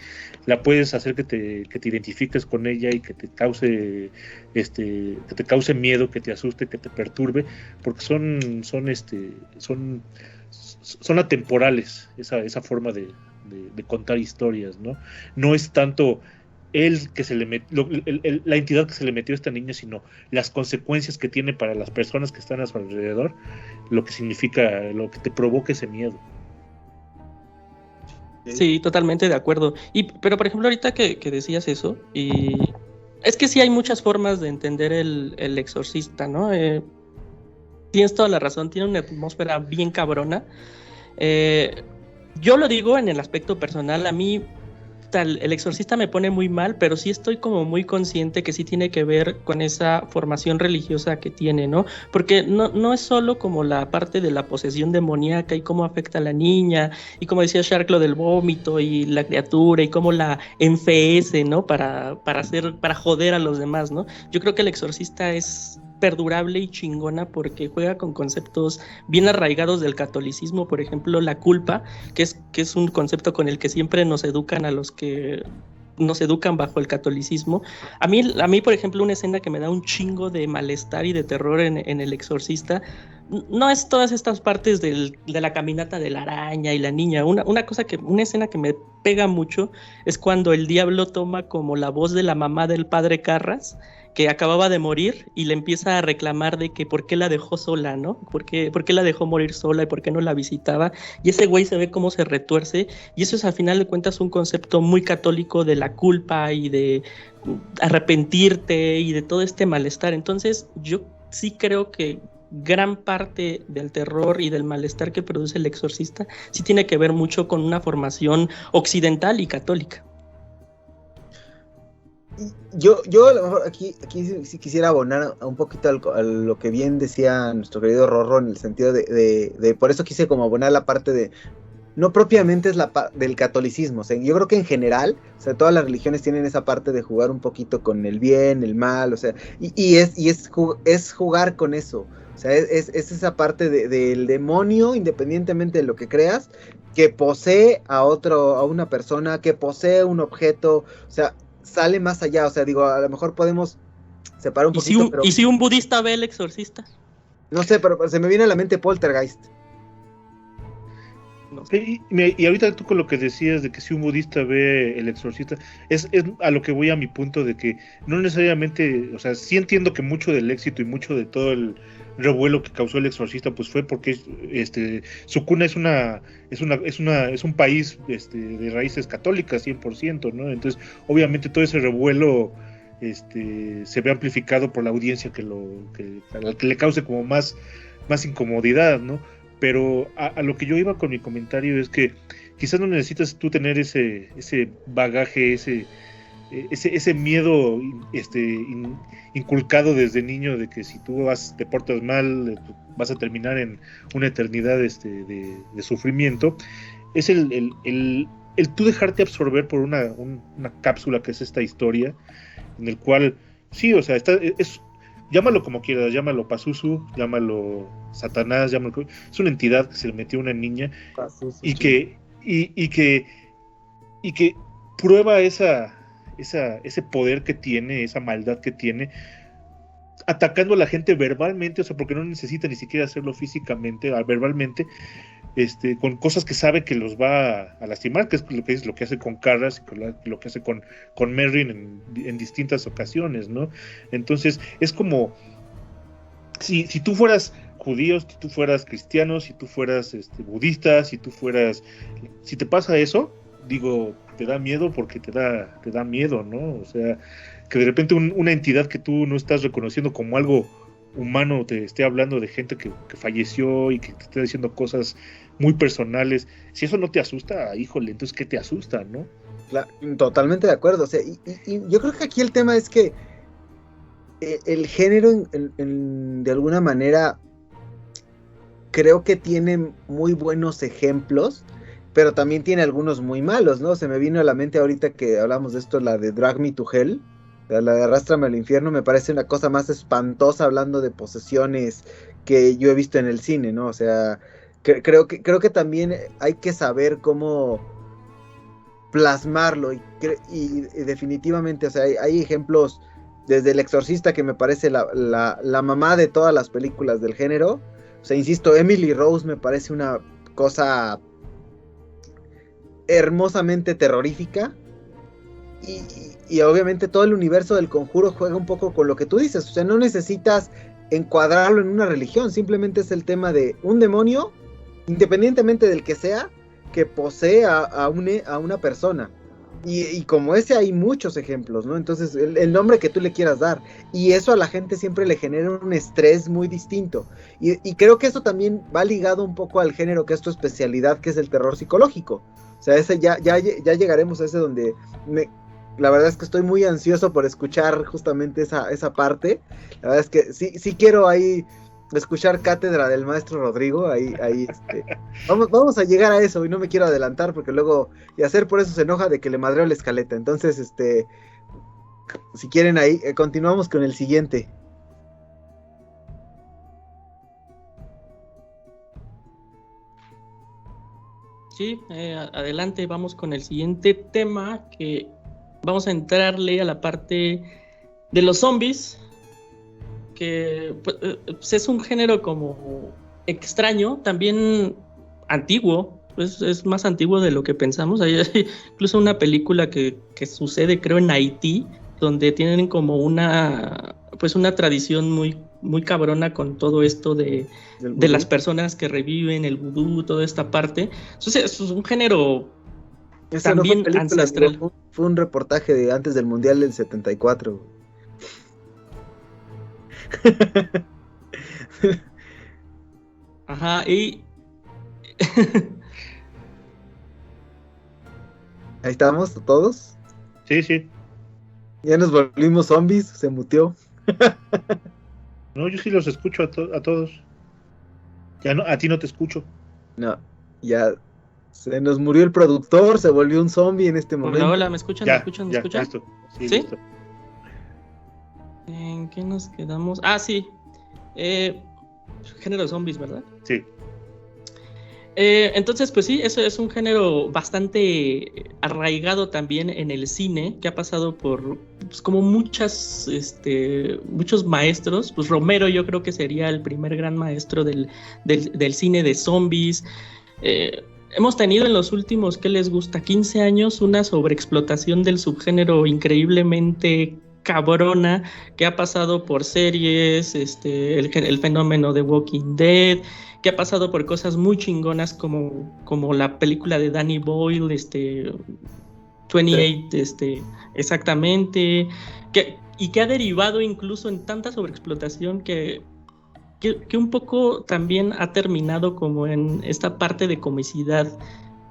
la puedes hacer que te identifiques con ella y que te cause miedo, que te asuste, que te perturbe, porque son atemporales esa forma de contar historias, ¿no? No es tanto la entidad que se le metió a esta niña, sino las consecuencias que tiene para las personas que están a su alrededor, lo que significa, lo que te provoca ese miedo. Sí, totalmente de acuerdo. Pero por ejemplo, ahorita que decías eso, y es que sí hay muchas formas de entender el Exorcista, ¿no? Tienes toda la razón, tiene una atmósfera bien cabrona. Yo lo digo en el aspecto personal, a mí El Exorcista me pone muy mal, pero sí estoy como muy consciente que sí tiene que ver con esa formación religiosa que tiene, ¿no? Porque no es solo como la parte de la posesión demoníaca y cómo afecta a la niña, y como decía Shark, lo del vómito y la criatura y cómo la enfeece, ¿no? Para joder a los demás, ¿no? Yo creo que El Exorcista es perdurable y chingona porque juega con conceptos bien arraigados del catolicismo, por ejemplo, la culpa, que es un concepto con el que siempre nos educan a los que nos educan bajo el catolicismo. A mí, por ejemplo, una escena que me da un chingo de malestar y de terror en El Exorcista no es todas estas partes de la caminata de la araña y la niña. Una escena que me pega mucho es cuando el diablo toma como la voz de la mamá del padre Carras, que acababa de morir, y le empieza a reclamar de que por qué la dejó sola, ¿no? ¿Por qué la dejó morir sola y por qué no la visitaba? Y ese güey se ve cómo se retuerce, y eso es, al final de cuentas, un concepto muy católico de la culpa y de arrepentirte y de todo este malestar. Entonces, yo sí creo que gran parte del terror y del malestar que produce El Exorcista sí tiene que ver mucho con una formación occidental y católica. Yo a lo mejor aquí sí quisiera abonar un poquito a lo que bien decía nuestro querido Rorro, en el sentido de por eso quise como abonar la parte de, no propiamente es del catolicismo, o sea, yo creo que en general, o sea, todas las religiones tienen esa parte de jugar un poquito con el bien, el mal, o sea, y es jugar con eso, o sea, es esa parte del demonio, independientemente de lo que creas, que posee a una persona, que posee un objeto, o sea, sale más allá, o sea, digo, a lo mejor podemos separar un poquito, ¿Y si un budista ve El Exorcista? No sé, pero se me viene a la mente Poltergeist. No sé. Y ahorita tú con lo que decías de que si un budista ve El Exorcista, es a lo que voy a mi punto de que no necesariamente, o sea, sí entiendo que mucho del éxito y mucho de todo el revuelo que causó El Exorcista, pues fue porque su cuna es un país de raíces católicas 100%, ¿no? Entonces, obviamente todo ese revuelo se ve amplificado por la audiencia a la que le cause como más incomodidad, ¿no? Pero a lo que yo iba con mi comentario es que quizás no necesitas tú tener ese bagaje, ese miedo inculcado desde niño de que si tú te portas mal, vas a terminar en una eternidad de sufrimiento. Es el tú dejarte absorber por una cápsula que es esta historia, en el cual, sí, o sea, llámalo como quieras, llámalo Pazuzu, llámalo Satanás, es una entidad que se le metió a una niña y que prueba ese poder que tiene, esa maldad que tiene, atacando a la gente verbalmente, o sea, porque no necesita ni siquiera hacerlo físicamente, verbalmente, con cosas que sabe que los va a lastimar, que es lo que hace con Carras y lo que hace con Merrin en distintas ocasiones, ¿no? Entonces, es como si tú fueras judío, si tú fueras cristiano, si tú fueras budista, si te pasa eso, digo, te da miedo porque te da miedo, ¿no? O sea, que de repente una entidad que tú no estás reconociendo como algo humano te esté hablando de gente que falleció y que te esté diciendo cosas muy personales. Si eso no te asusta, híjole, entonces ¿qué te asusta, no? Totalmente de acuerdo. O sea, y yo creo que aquí el tema es que el género de alguna manera creo que tiene muy buenos ejemplos, pero también tiene algunos muy malos, ¿no? Se me vino a la mente ahorita que hablamos de esto, la de Drag Me to Hell, la de Arrástrame al Infierno, me parece una cosa más espantosa hablando de posesiones que yo he visto en el cine, ¿no? O sea, creo que también hay que saber cómo plasmarlo y definitivamente, o sea, hay ejemplos desde El Exorcista, que me parece la mamá de todas las películas del género. O sea, insisto, Emily Rose me parece una cosa hermosamente terrorífica. Y obviamente todo el universo del Conjuro juega un poco con lo que tú dices. O sea, no necesitas encuadrarlo en una religión. Simplemente es el tema de un demonio, independientemente del que sea, que posee a una persona. Y como ese hay muchos ejemplos, ¿no? Entonces, el nombre que tú le quieras dar. Y eso a la gente siempre le genera un estrés muy distinto. Y creo que eso también va ligado un poco al género que es tu especialidad, que es el terror psicológico. O sea, ese ya llegaremos a ese donde la verdad es que estoy muy ansioso por escuchar justamente esa parte. La verdad es que sí quiero ahí escuchar cátedra del maestro Rodrigo, ahí vamos a llegar a eso y no me quiero adelantar porque luego Yacer por eso se enoja de que le madreo la escaleta. Entonces, si quieren ahí, continuamos con el siguiente. Sí, adelante, vamos con el siguiente tema, que vamos a entrarle a la parte de los zombies, que pues, es un género como extraño, también antiguo, pues es más antiguo de lo que pensamos. Hay incluso una película que sucede, creo, en Haití, donde tienen como una tradición muy, muy cabrona con todo esto de las personas que reviven, el vudú, toda esta parte. Entonces es un género también no película, ancestral. Fue un reportaje de antes del Mundial del 74. Ajá, y ahí estamos todos. Sí. Ya nos volvimos zombies, se muteó. No, yo sí los escucho a todos. Ya no, a ti no te escucho. No, ya se nos murió el productor, se volvió un zombie en este momento. Hola, ¿me escuchan? Ya, ¿Me escuchan? ¿Me escuchan? Listo. Sí, ¿sí? Listo. ¿En qué nos quedamos? Ah, sí. Género zombies, ¿verdad? Sí. Entonces, pues sí, eso es un género bastante arraigado también en el cine, que ha pasado por pues, como muchos maestros. Pues Romero yo creo que sería el primer gran maestro del cine de zombies. Hemos tenido en los últimos, ¿qué les gusta? 15 años, una sobreexplotación del subgénero increíblemente cabrona, que ha pasado por series, el fenómeno de Walking Dead, que ha pasado por cosas muy chingonas como la película de Danny Boyle, 28, exactamente, y que ha derivado incluso en tanta sobreexplotación que un poco también ha terminado como en esta parte de comicidad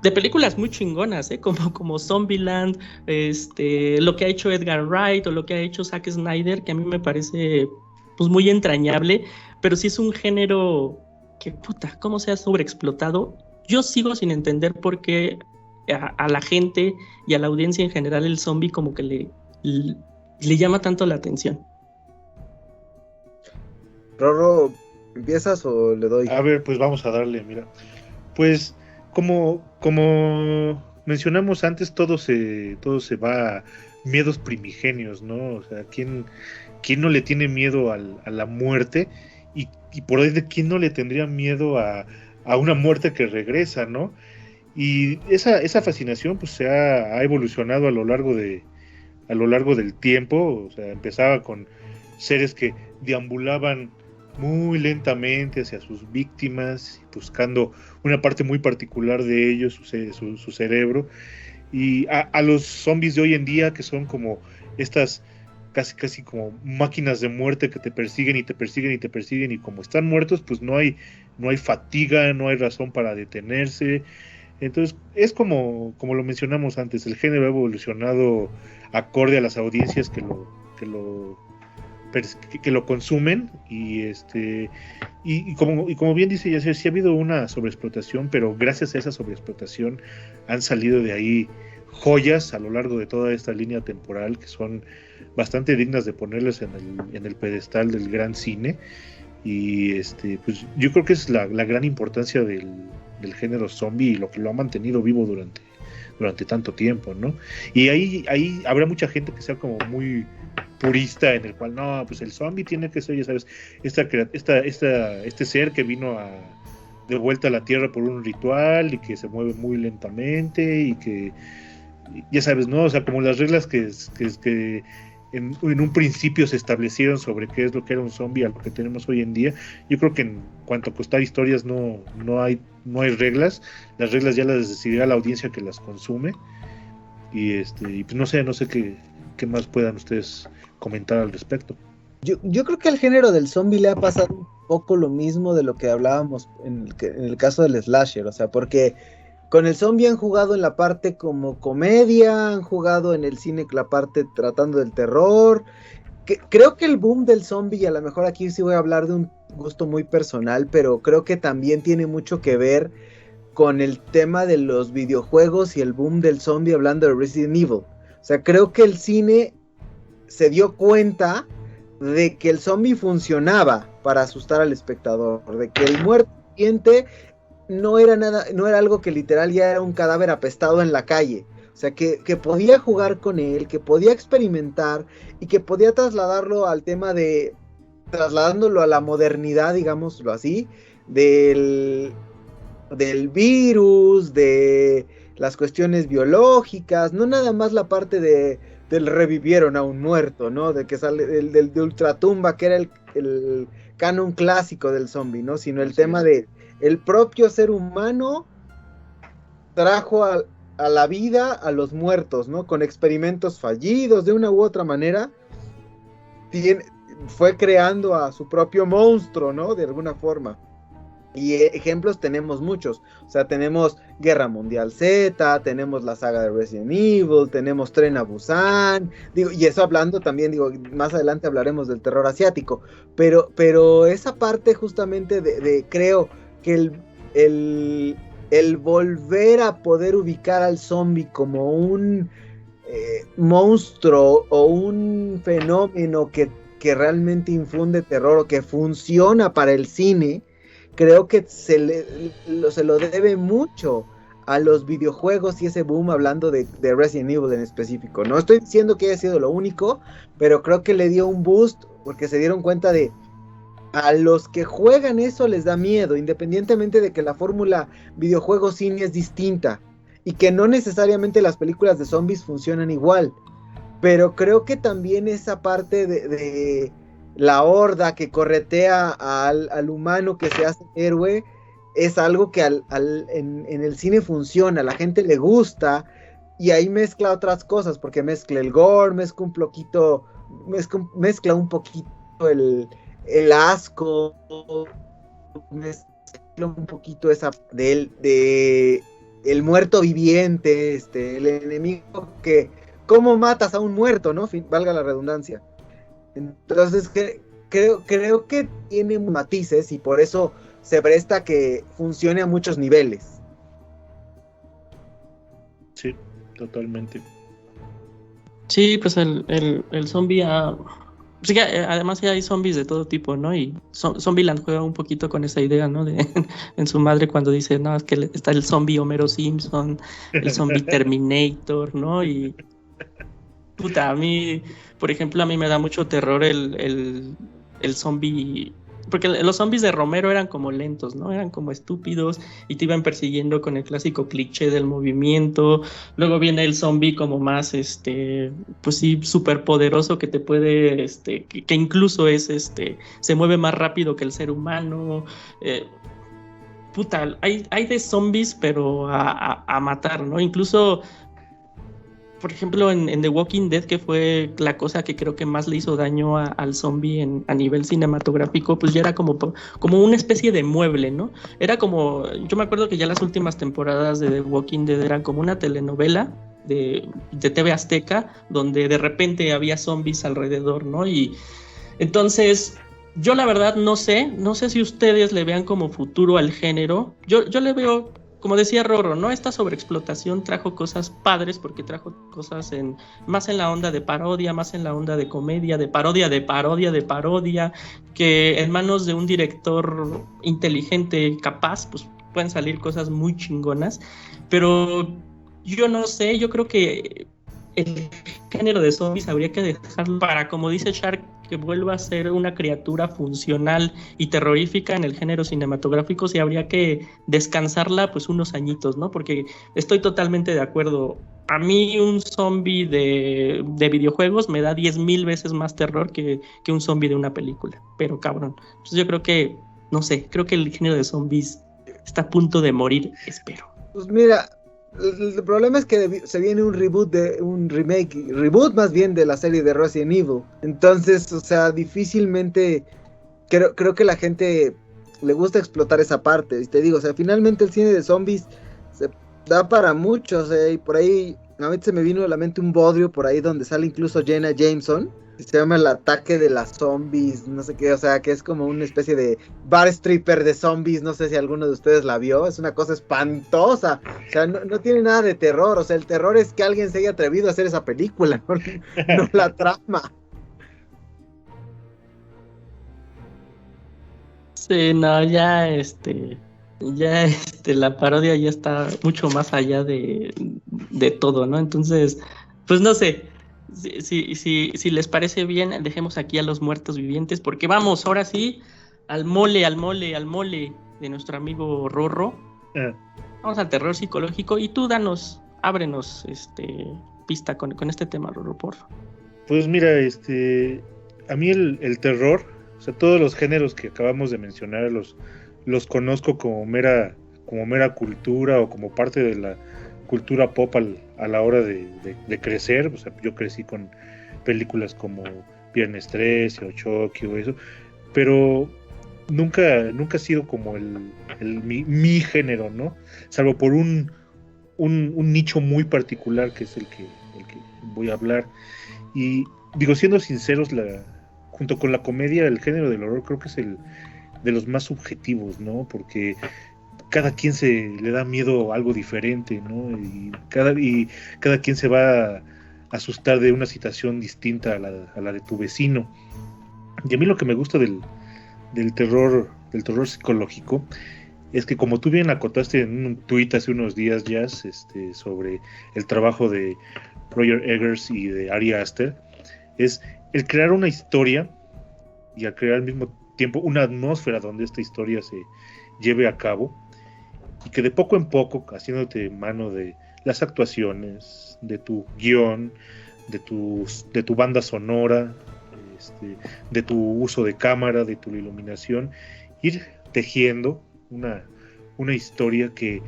de películas muy chingonas, como Zombieland, lo que ha hecho Edgar Wright o lo que ha hecho Zack Snyder, que a mí me parece pues muy entrañable, pero sí es un género que puta, cómo se ha sobreexplotado. Yo sigo sin entender por qué a la gente y a la audiencia en general el zombie como que le llama tanto la atención. Rorro, ¿empiezas o le doy? A ver, pues vamos a darle, mira. Pues como mencionamos antes, todo se va a miedos primigenios, ¿no? O sea, ¿quién no le tiene miedo a la muerte? Y por ahí de quién no le tendría miedo a una muerte que regresa, ¿no? Y esa fascinación pues se ha evolucionado a lo largo del tiempo. O sea, empezaba con seres que deambulaban muy lentamente hacia sus víctimas, buscando una parte muy particular de ellos, su cerebro, y a los zombies de hoy en día, que son como estas casi como máquinas de muerte que te persiguen y te persiguen y te persiguen, y como están muertos, pues no hay fatiga, no hay razón para detenerse. Entonces es como lo mencionamos antes, el género ha evolucionado acorde a las audiencias que lo consumen, y como bien dice Yacir, sí ha habido una sobreexplotación, pero gracias a esa sobreexplotación han salido de ahí joyas a lo largo de toda esta línea temporal que son bastante dignas de ponerles en el pedestal del gran cine. Y pues yo creo que es la gran importancia del género zombie y lo que lo ha mantenido vivo durante tanto tiempo, ¿no? Y ahí habrá mucha gente que sea como muy purista, en el cual no, pues el zombie tiene que ser, ya sabes, este ser que vino de vuelta a la tierra por un ritual y que se mueve muy lentamente y que, ya sabes, ¿no? O sea, como las reglas que en un principio se establecieron sobre qué es lo que era un zombie a lo que tenemos hoy en día. Yo creo que en cuanto a contar historias no hay reglas. Las reglas ya las decidirá la audiencia que las consume. Y pues no sé qué más puedan ustedes comentar al respecto. Yo creo que al género del zombie le ha pasado un poco lo mismo de lo que hablábamos en el caso del slasher, o sea, porque con el zombie han jugado en la parte como comedia, han jugado en el cine la parte tratando del terror. Creo que el boom del zombie, y a lo mejor aquí sí voy a hablar de un gusto muy personal, pero creo que también tiene mucho que ver con el tema de los videojuegos y el boom del zombie, hablando de Resident Evil. O sea, creo que el cine se dio cuenta de que el zombie funcionaba para asustar al espectador, de que el muerto viviente no era algo que literal ya era un cadáver apestado en la calle. O sea, que podía jugar con él, que podía experimentar y que podía trasladarlo al tema trasladándolo a la modernidad, digámoslo así, del virus, de las cuestiones biológicas, no nada más la parte del revivieron a un muerto, ¿no? De que sale de Ultratumba, que era el canon clásico del zombie, ¿no? Sino el tema de el propio ser humano trajo a la vida a los muertos, ¿no? Con experimentos fallidos, de una u otra manera, fue creando a su propio monstruo, ¿no? De alguna forma. Y ejemplos tenemos muchos. O sea, tenemos Guerra Mundial Z, tenemos la saga de Resident Evil, tenemos Tren a Busan, y eso hablando también, más adelante hablaremos del terror asiático, pero esa parte justamente de creo que el volver a poder ubicar al zombie como un monstruo o un fenómeno que realmente infunde terror o que funciona para el cine, creo que se lo debe mucho a los videojuegos y ese boom, hablando de Resident Evil en específico. No estoy diciendo que haya sido lo único, pero creo que le dio un boost porque se dieron cuenta de a los que juegan eso les da miedo, independientemente de que la fórmula videojuego-cine es distinta y que no necesariamente las películas de zombies funcionan igual. Pero creo que también esa parte de la horda que corretea al humano que se hace héroe es algo que en el cine funciona, a la gente le gusta, y ahí mezcla otras cosas, porque mezcla el gore, mezcla un poquito el asco, mezcla un poquito esa de el muerto viviente, el enemigo que cómo matas a un muerto, ¿no? Valga la redundancia. Entonces creo que tiene matices y por eso se presta que funcione a muchos niveles. Sí, totalmente. Sí, pues el zombie sí que además ya hay zombies de todo tipo, ¿no? Y Zombieland juega un poquito con esa idea, ¿no? En su madre cuando dice, no, es que está el zombie Homero Simpson, el zombie Terminator, ¿no? Y puta, a mí, por ejemplo, a mí me da mucho terror el zombie, porque los zombies de Romero eran como lentos, ¿no? Eran como estúpidos y te iban persiguiendo con el clásico cliché del movimiento. Luego viene el zombie como más, pues sí, súper poderoso que te puede, que incluso es, se mueve más rápido que el ser humano. Puta, hay de zombies, pero a matar, ¿no? Incluso, por ejemplo, en The Walking Dead, que fue la cosa que creo que más le hizo daño al zombie a nivel cinematográfico, pues ya era como una especie de mueble, ¿no? Era como, yo me acuerdo que ya las últimas temporadas de The Walking Dead eran como una telenovela de TV Azteca, donde de repente había zombies alrededor, ¿no? Y entonces, yo la verdad no sé si ustedes le vean como futuro al género. Yo le veo, como decía Rorro, ¿no? Esta sobreexplotación trajo cosas padres porque trajo cosas más en la onda de parodia, más en la onda de comedia, de parodia, que en manos de un director inteligente, capaz, pues pueden salir cosas muy chingonas. Pero yo no sé, yo creo que el género de zombies habría que dejarlo para, como dice Shark, que vuelva a ser una criatura funcional y terrorífica en el género cinematográfico, sí habría que descansarla pues unos añitos, ¿no? Porque estoy totalmente de acuerdo. A mí un zombie de videojuegos me da 10,000 veces más terror que un zombie de una película, pero cabrón. Entonces yo creo que, no sé, creo que el género de zombies está a punto de morir, espero. Pues mira, el problema es que se viene un reboot más bien de la serie de Resident Evil. Entonces, o sea, difícilmente creo que la gente le gusta explotar esa parte. Y te digo, o sea, finalmente el cine de zombies se da para muchos, y por ahí a mí se me vino a la mente un bodrio por ahí donde sale incluso Jenna Jameson, que se llama El ataque de las zombies, no sé qué, o sea, que es como una especie de bar stripper de zombies, no sé si alguno de ustedes la vio, es una cosa espantosa, o sea, no tiene nada de terror, o sea, el terror es que alguien se haya atrevido a hacer esa película, no la trama. Sí, no, ya la parodia ya está mucho más allá de todo, ¿no? Entonces, pues no sé, si les parece bien, dejemos aquí a los muertos vivientes, porque vamos, ahora sí, al mole de nuestro amigo Rorro. Vamos al terror psicológico, y tú ábrenos pista con este tema, Rorro, por favor. Pues mira, a mí el terror, o sea, todos los géneros que acabamos de mencionar los conozco como mera cultura o como parte de la cultura pop a la hora de crecer. O sea, yo crecí con películas como Viernes 13 o Chucky o eso, pero nunca ha sido como mi género, ¿no? Salvo por un nicho muy particular que es el que voy a hablar. Y digo, siendo sinceros, junto con la comedia, el género del horror creo que es el de los más subjetivos, ¿no? Porque cada quien se le da miedo a algo diferente, ¿no? Y cada quien se va a asustar de una situación distinta a la de tu vecino. Y a mí lo que me gusta del terror del terror psicológico, es que como tú bien acotaste en un tuit hace unos días, Jazz, sobre el trabajo de Roger Eggers y de Ari Aster, es el crear una historia y al crear al mismo tiempo una atmósfera donde esta historia se lleve a cabo, y que de poco en poco, haciéndote mano de las actuaciones, de tu guión, de tu banda sonora, de tu uso de cámara, de tu iluminación, ir tejiendo una historia que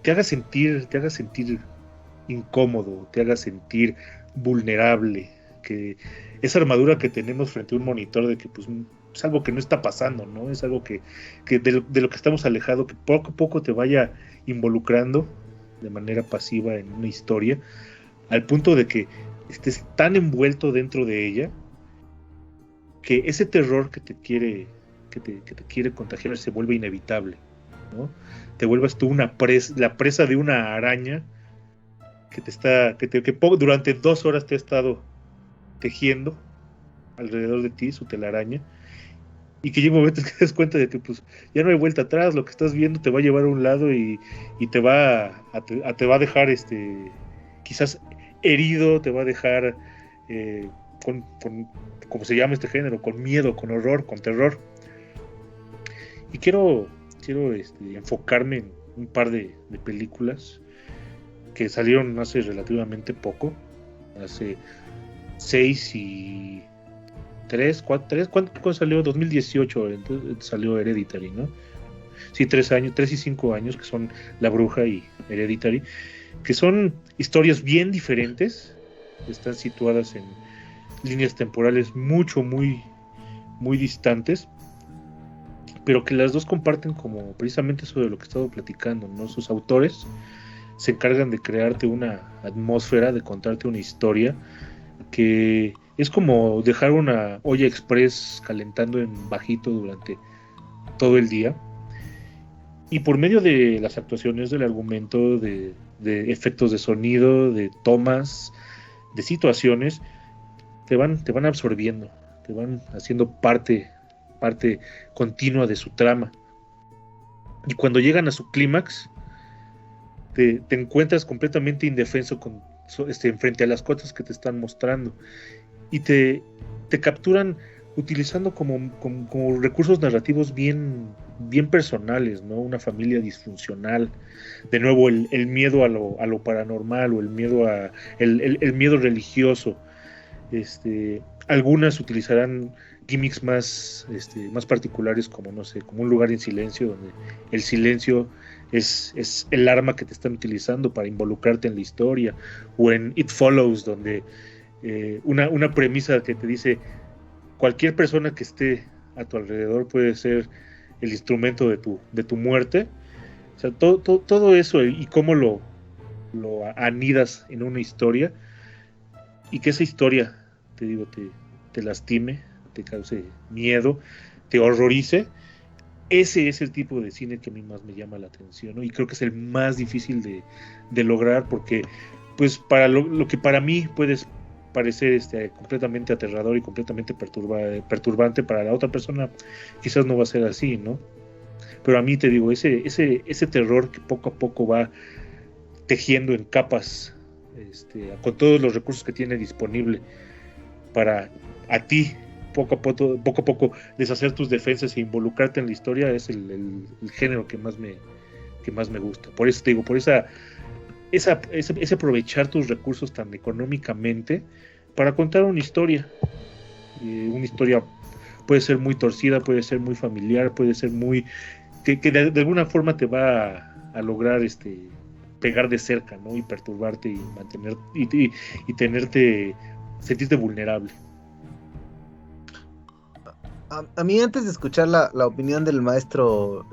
te haga sentir incómodo, te haga sentir vulnerable, que esa armadura que tenemos frente a un monitor de que pues es algo que no está pasando, ¿no? Es algo que de lo que estamos alejados, que poco a poco te vaya involucrando de manera pasiva en una historia, al punto de que estés tan envuelto dentro de ella que ese terror que te quiere contagiar se vuelve inevitable, ¿no? Te vuelvas tú la presa de una araña que durante 2 horas te ha estado tejiendo alrededor de ti su telaraña, y que llega un momento que te das cuenta de que pues ya no hay vuelta atrás, lo que estás viendo te va a llevar a un lado y te va a dejar quizás herido, te va a dejar con como se llama este género, con miedo, con horror, con terror. Y quiero enfocarme en un par de películas que salieron hace relativamente poco, hace 6 y 3, ¿cuándo salió? 2018, entonces salió Hereditary, ¿no? Sí, 3 y 5 años, que son La Bruja y Hereditary, que son historias bien diferentes, están situadas en líneas temporales muy distantes, pero que las dos comparten como precisamente eso de lo que he estado platicando, ¿no? Sus autores se encargan de crearte una atmósfera, de contarte una historia que es como dejar una olla express calentando en bajito durante todo el día, y por medio de las actuaciones, del argumento, de efectos de sonido, de tomas, de situaciones, te van absorbiendo, te van haciendo parte continua de su trama, y cuando llegan a su clímax te encuentras completamente indefenso frente a las cosas que te están mostrando, y te capturan utilizando como recursos narrativos bien personales, ¿no? Una familia disfuncional, de nuevo el miedo a lo paranormal, o el miedo el miedo religioso. Algunas utilizarán gimmicks más particulares, como no sé, como Un lugar en silencio, donde el silencio es el arma que te están utilizando para involucrarte en la historia, o en It Follows, donde una premisa que te dice cualquier persona que esté a tu alrededor puede ser el instrumento de tu muerte. O sea, todo eso, y cómo lo anidas en una historia, y que esa historia, te digo, te lastime, te cause miedo, te horrorice. Ese es el tipo de cine que a mí más me llama la atención, ¿no? Y creo que es el más difícil de lograr, porque pues para lo que para mí puede parecer completamente aterrador y completamente perturbante, para la otra persona quizás no va a ser así, ¿no? Pero a mí, te digo, ese terror que poco a poco va tejiendo en capas, con todos los recursos que tiene disponible para a ti poco a poco deshacer tus defensas e involucrarte en la historia, es el género que más me gusta. Por eso te digo, por ese aprovechar tus recursos tan económicamente para contar una historia. Una historia puede ser muy torcida, puede ser muy familiar, puede ser muy que de alguna forma te va a lograr pegar de cerca, ¿no? Y perturbarte y mantener y sentirte vulnerable. A mí, antes de escuchar la opinión del maestro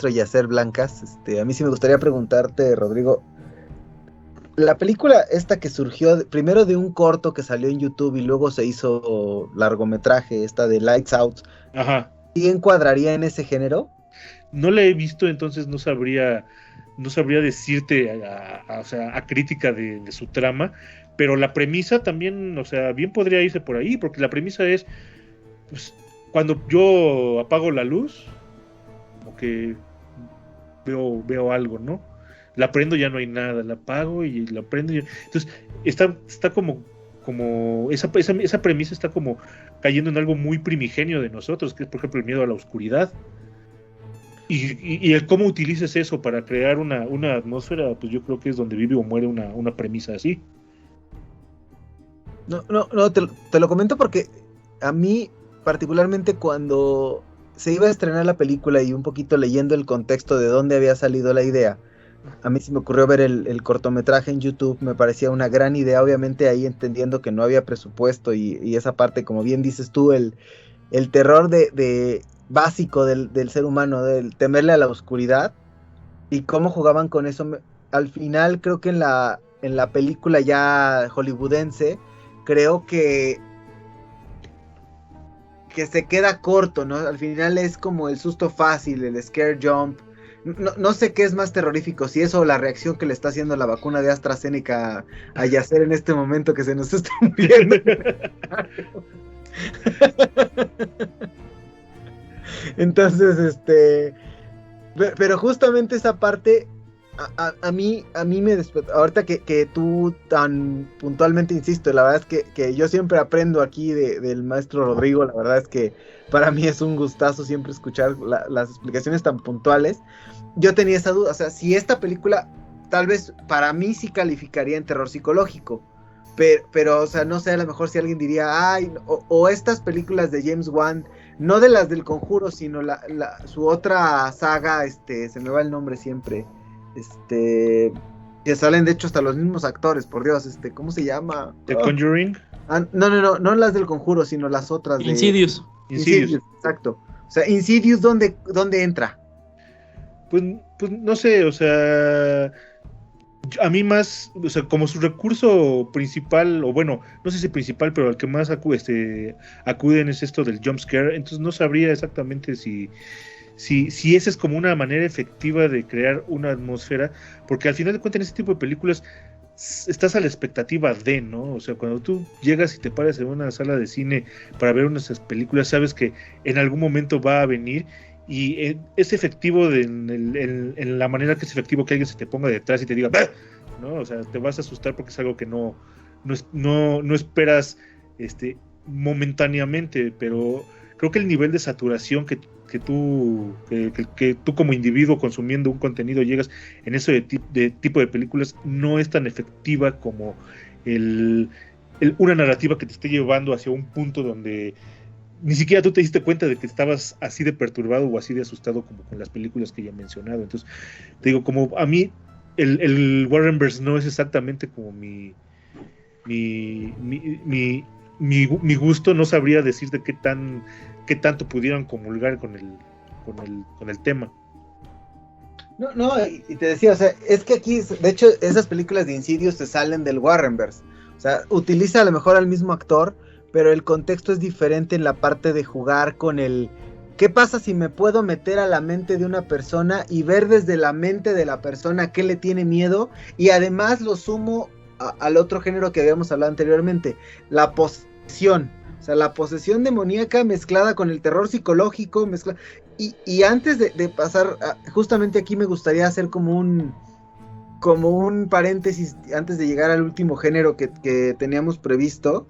Yacer Blancas, a mí sí me gustaría preguntarte, Rodrigo, la película esta que surgió primero de un corto que salió en YouTube y luego se hizo largometraje, esta de Lights Out, ajá, ¿sí encuadraría en ese género? No la he visto, entonces no sabría decirte a crítica de su trama, pero la premisa también, o sea, bien podría irse por ahí, porque la premisa es, pues, cuando yo apago la luz, como que veo algo, ¿no? La prendo, ya no hay nada, la apago y la prendo. Entonces, está como esa premisa está como cayendo en algo muy primigenio de nosotros, que es, por ejemplo, el miedo a la oscuridad. Y el cómo utilices eso para crear una atmósfera, pues yo creo que es donde vive o muere una premisa así. No, te lo comento porque a mí, particularmente cuando se iba a estrenar la película y un poquito leyendo el contexto de dónde había salido la idea, a mí se me ocurrió ver el cortometraje en YouTube, me parecía una gran idea, obviamente ahí entendiendo que no había presupuesto y esa parte, como bien dices tú, el terror de básico del ser humano, del temerle a la oscuridad y cómo jugaban con eso. Al final creo que en la película ya hollywoodense, creo que se queda corto, ¿no? Al final es como el susto fácil, el scare jump. No sé qué es más terrorífico, si eso o la reacción que le está haciendo la vacuna de AstraZeneca a Yacer en este momento que se nos está muriendo. Entonces, pero justamente esa parte a mí me despertó. Ahorita que tú tan puntualmente, insisto, la verdad es que yo siempre aprendo aquí del maestro Rodrigo. La verdad es que para mí es un gustazo siempre escuchar las explicaciones tan puntuales. Yo tenía esa duda, o sea, si esta película tal vez para mí sí calificaría en terror psicológico, pero o sea, no sé, a lo mejor si alguien diría, ay, o estas películas de James Wan, no de las del Conjuro, sino su otra saga, se me va el nombre siempre, que salen de hecho hasta los mismos actores, por Dios, ¿cómo se llama? The Conjuring. No las del Conjuro, sino las otras de Insidious, exacto. O sea, Insidious, ¿dónde entra? Pues no sé, o sea, a mí más, o sea, como su recurso principal, o bueno, no sé si principal, pero al que más acuden es esto del jump scare. Entonces no sabría exactamente si esa es como una manera efectiva de crear una atmósfera, porque al final de cuentas en este tipo de películas estás a la expectativa de, ¿no? O sea, cuando tú llegas y te paras en una sala de cine para ver unas películas, sabes que en algún momento va a venir. Y es efectivo en la manera que es efectivo que alguien se te ponga detrás y te diga, ¡bah! ¿No? O sea, te vas a asustar porque es algo que no esperas momentáneamente, pero creo que el nivel de saturación que tú como individuo consumiendo un contenido llegas en ese tipo de películas no es tan efectiva como una narrativa que te esté llevando hacia un punto donde ni siquiera tú te diste cuenta de que estabas así de perturbado o así de asustado como con las películas que ya he mencionado. Entonces, te digo, como a mí el Warrenverse no es exactamente como mi gusto, no sabría decirte qué tanto pudieran comulgar con el tema. No, y te decía, o sea, es que aquí, de hecho, esas películas de Insidious se salen del Warrenverse. O sea, utiliza a lo mejor al mismo actor, pero el contexto es diferente en la parte de jugar con ¿qué pasa si me puedo meter a la mente de una persona y ver desde la mente de la persona qué le tiene miedo? Y además lo sumo al otro género que habíamos hablado anteriormente, la posesión. O sea, la posesión demoníaca mezclada con el terror psicológico, y antes de pasar, justamente aquí me gustaría hacer como un paréntesis antes de llegar al último género que teníamos previsto,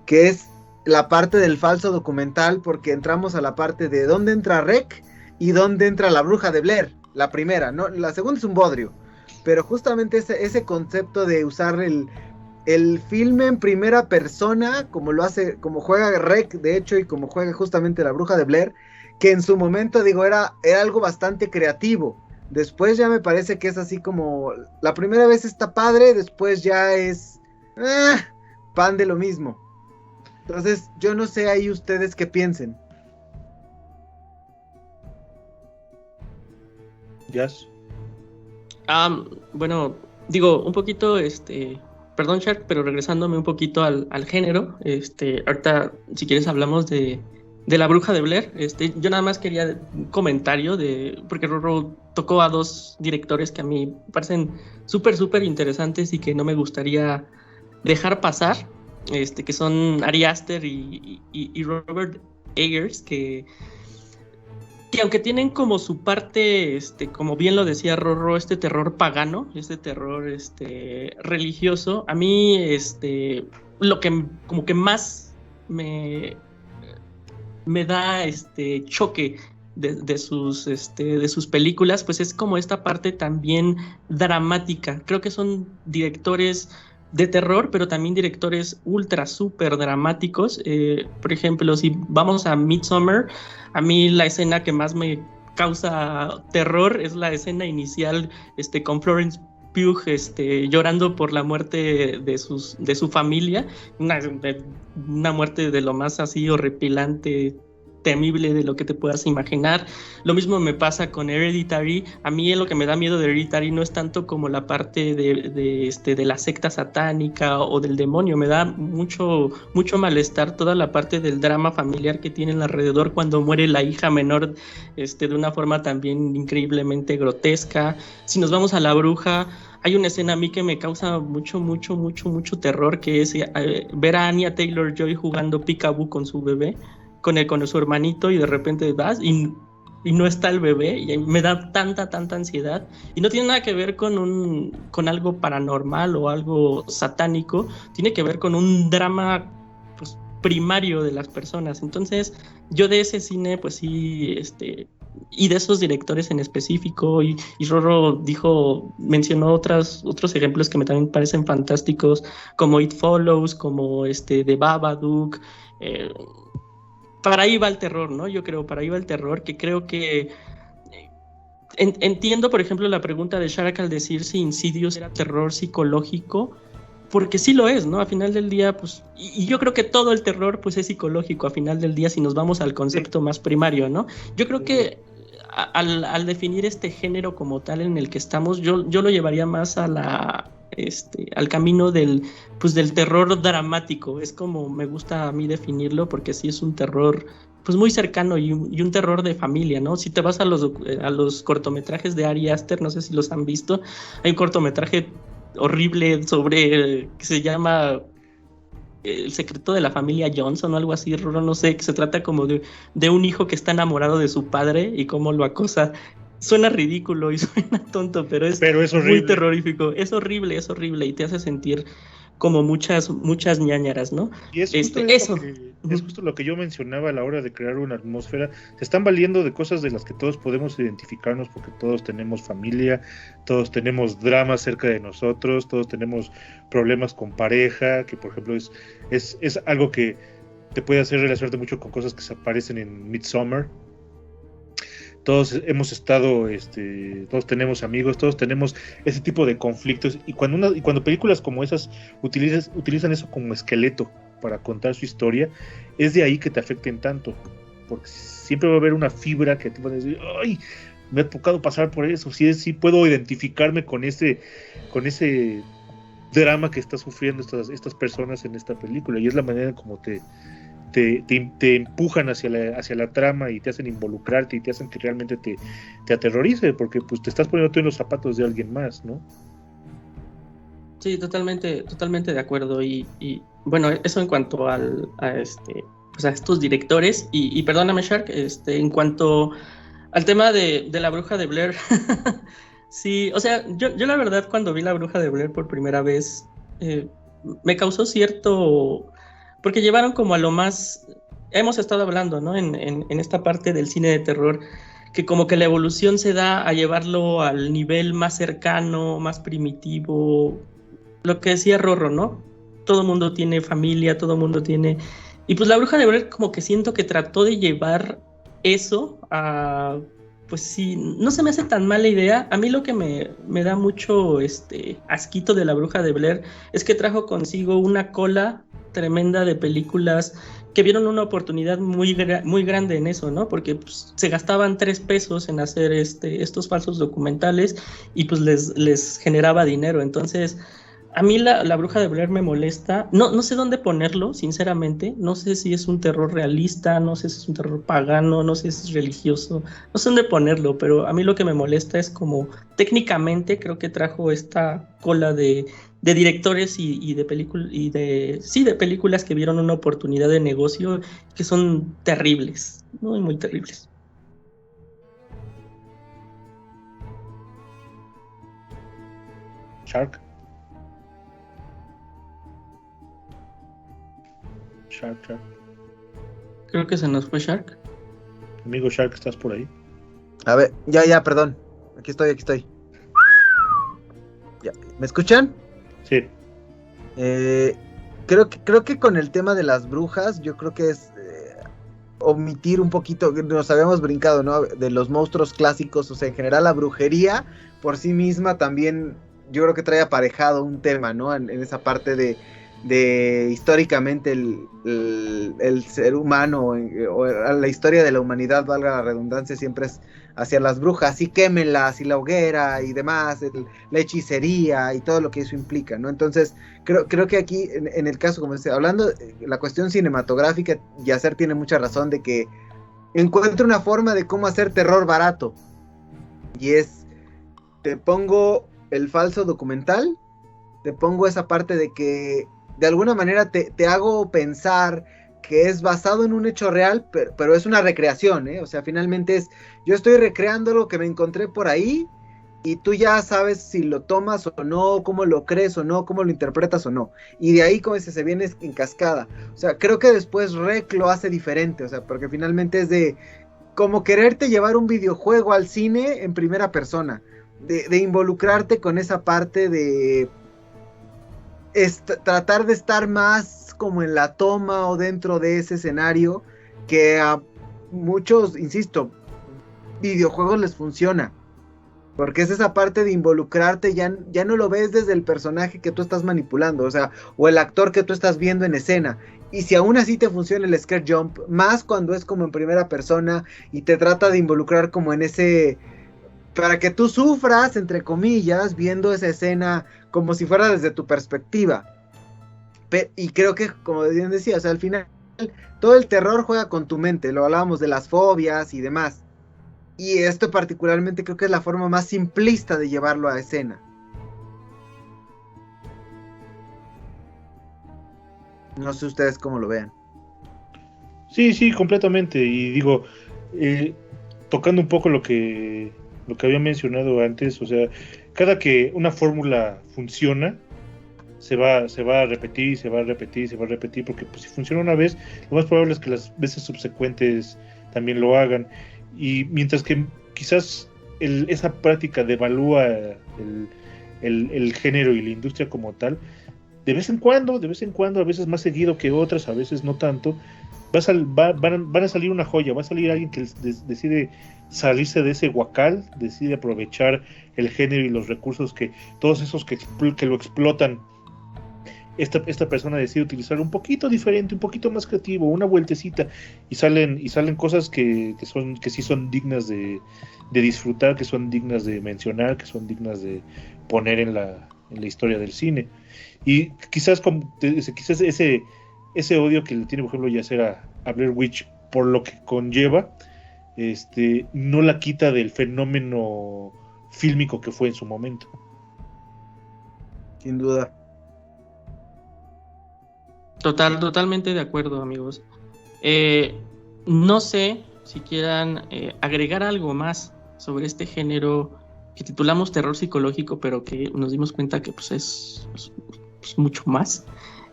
que es la parte del falso documental, porque entramos a la parte de dónde entra Rec y dónde entra la bruja de Blair, la primera, ¿no? La segunda es un bodrio, pero justamente ese concepto de usar el filme en primera persona, como lo hace, como juega Rec, de hecho, y como juega justamente la bruja de Blair, que en su momento, digo, era algo bastante creativo. Después ya me parece que es así como, la primera vez está padre, después ya es pan de lo mismo. Entonces, yo no sé ahí ustedes qué piensen. Jazz. Bueno, digo, un poquito, perdón, Shark, pero regresándome un poquito al género, ahorita, si quieres, hablamos de la bruja de Blair. Yo nada más quería un comentario porque Rorro tocó a dos directores que a mí me parecen súper interesantes y que no me gustaría dejar pasar, que son Ari Aster y Robert Eggers, que aunque tienen como su parte, como bien lo decía Rorro, este terror pagano, este terror religioso, a mí lo que como que más me da choque de sus películas, pues es como esta parte también dramática. Creo que son directores de terror, pero también directores ultra súper dramáticos. Por ejemplo, si vamos a Midsommar, a mí la escena que más me causa terror es la escena inicial con Florence Pugh llorando por la muerte de su familia, una muerte de lo más así horripilante, temible de lo que te puedas imaginar. Lo mismo me pasa con Hereditary. A mí lo que me da miedo de Hereditary no es tanto como la parte de la secta satánica o del demonio. Me da mucho malestar toda la parte del drama familiar que tienen alrededor cuando muere la hija menor de una forma también increíblemente grotesca. Si nos vamos a La Bruja, hay una escena a mí que me causa mucho terror, que es ver a Anya Taylor-Joy jugando peekaboo con su bebé, con su hermanito, y de repente vas y no está el bebé, y me da tanta ansiedad, y no tiene nada que ver con algo paranormal o algo satánico, tiene que ver con un drama pues primario de las personas. Entonces yo de ese cine pues sí, y de esos directores en específico, y Rorro mencionó otros ejemplos que me también parecen fantásticos, como It Follows, como The Babadook. Para ahí va el terror, ¿no? Yo creo, para ahí va el terror, que creo que entiendo, por ejemplo, la pregunta de Sharak al decir si Insidious era terror psicológico, porque sí lo es, ¿no? A final del día, pues, y yo creo que todo el terror, pues, es psicológico, a final del día, si nos vamos al concepto más primario, ¿no? Yo creo que al definir este género como tal en el que estamos, yo lo llevaría más al camino del terror dramático. Es como me gusta a mí definirlo, porque sí es un terror pues muy cercano y un terror de familia, ¿no? Si te vas a los cortometrajes de Ari Aster, no sé si los han visto, hay un cortometraje horrible que se llama El secreto de la familia Johnson o algo así, no sé, que se trata como de un hijo que está enamorado de su padre y cómo lo acosa. Suena ridículo y suena tonto, pero es muy terrorífico. Es horrible y te hace sentir como muchas ñáñaras, ¿no? Y es justo es justo lo que yo mencionaba a la hora de crear una atmósfera. Se están valiendo de cosas de las que todos podemos identificarnos, porque todos tenemos familia, todos tenemos dramas cerca de nosotros, todos tenemos problemas con pareja, que por ejemplo es algo que te puede hacer relacionarte mucho con cosas que se aparecen en Midsommar. Todos hemos estado, todos tenemos amigos, todos tenemos ese tipo de conflictos, y cuando películas como esas utilizan eso como esqueleto para contar su historia, es de ahí que te afecten tanto, porque siempre va a haber una fibra que te va a decir, ¡ay! Me ha tocado pasar por eso, sí puedo identificarme con ese drama que están sufriendo estas personas en esta película, y es la manera como te empujan hacia la trama y te hacen involucrarte y te hacen que realmente te aterrorice, porque pues te estás poniendo tú en los zapatos de alguien más, ¿no? Sí, totalmente de acuerdo, y bueno, eso en cuanto a estos directores, y perdóname Shark, en cuanto al tema de La Bruja de Blair. Sí, o sea, yo la verdad cuando vi La Bruja de Blair por primera vez, me causó cierto... Porque llevaron como a lo más... Hemos estado hablando, ¿no? En esta parte del cine de terror, que como que la evolución se da a llevarlo al nivel más cercano, más primitivo. Lo que decía Rorro, ¿no? Todo mundo tiene familia, todo mundo tiene... Y pues La Bruja de Blair como que siento que trató de llevar eso a... Pues sí, no se me hace tan mala idea. A mí lo que me da mucho asquito de La Bruja de Blair es que trajo consigo una cola tremenda de películas que vieron una oportunidad muy grande en eso, ¿no? Porque pues, se gastaban 3 pesos en hacer estos falsos documentales y pues les generaba dinero. Entonces, a mí la Bruja de Blair me molesta. No sé dónde ponerlo, sinceramente. No sé si es un terror realista, no sé si es un terror pagano, no sé si es religioso. No sé dónde ponerlo, pero a mí lo que me molesta es como técnicamente creo que trajo esta cola de de directores y de de películas que vieron una oportunidad de negocio que son terribles, muy, muy terribles. Shark. Creo que se nos fue Shark. Amigo Shark, ¿estás por ahí? A ver, ya, perdón. Aquí estoy. Ya. ¿Me escuchan? Sí. Creo que con el tema de las brujas, yo creo que es omitir un poquito, nos habíamos brincado, ¿no? De los monstruos clásicos, o sea, en general la brujería por sí misma también, yo creo que trae aparejado un tema, ¿no? En esa parte de históricamente el ser humano o la historia de la humanidad, valga la redundancia, siempre es hacia las brujas, y quémenlas, y la hoguera, y demás, la hechicería, y todo lo que eso implica, ¿no? Entonces, creo que aquí, en el caso, como decía, hablando, la cuestión cinematográfica, Yasser tiene mucha razón de que encuentra una forma de cómo hacer terror barato, y es, te pongo el falso documental, te pongo esa parte de que de alguna manera te hago pensar que es basado en un hecho real, pero es una recreación, ¿eh? O sea, finalmente yo estoy recreando lo que me encontré por ahí, y tú ya sabes si lo tomas o no, cómo lo crees o no, cómo lo interpretas o no. Y de ahí, como dice, se viene en cascada. O sea, creo que después Rec lo hace diferente, o sea, porque finalmente es de como quererte llevar un videojuego al cine en primera persona, de involucrarte con esa parte de tratar de estar más como en la toma o dentro de ese escenario, que a muchos, insisto, videojuegos les funciona, porque es esa parte de involucrarte, ya no lo ves desde el personaje que tú estás manipulando, o sea, o el actor que tú estás viendo en escena, y si aún así te funciona el scare jump, más cuando es como en primera persona, y te trata de involucrar como en ese, para que tú sufras, entre comillas, viendo esa escena como si fuera desde tu perspectiva. Y creo que, como bien decía, o sea, al final todo el terror juega con tu mente, lo hablábamos de las fobias y demás. Y esto particularmente creo que es la forma más simplista de llevarlo a escena. No sé ustedes cómo lo vean. Sí, completamente. Y digo, tocando un poco lo que había mencionado antes, o sea, cada que una fórmula funciona, se va a repetir, porque pues, si funciona una vez, lo más probable es que las veces subsecuentes también lo hagan. Y mientras que quizás esa práctica devalúa el género y la industria como tal, de vez en cuando, a veces más seguido que otras, a veces no tanto, van a salir una joya, va a salir alguien que decide salirse de ese huacal, decide aprovechar el género y los recursos que todos esos que lo explotan. Esta persona decide utilizar un poquito diferente, un poquito más creativo, una vueltecita, y salen cosas que sí son dignas de disfrutar, que son dignas de mencionar, que son dignas de poner en la historia del cine. Y quizás ese odio que le tiene, por ejemplo, Yasser a Blair Witch por lo que conlleva, no la quita del fenómeno fílmico que fue en su momento. Sin duda. Totalmente de acuerdo, amigos. No sé si quieran agregar algo más sobre este género que titulamos terror psicológico, pero que nos dimos cuenta que pues es mucho más.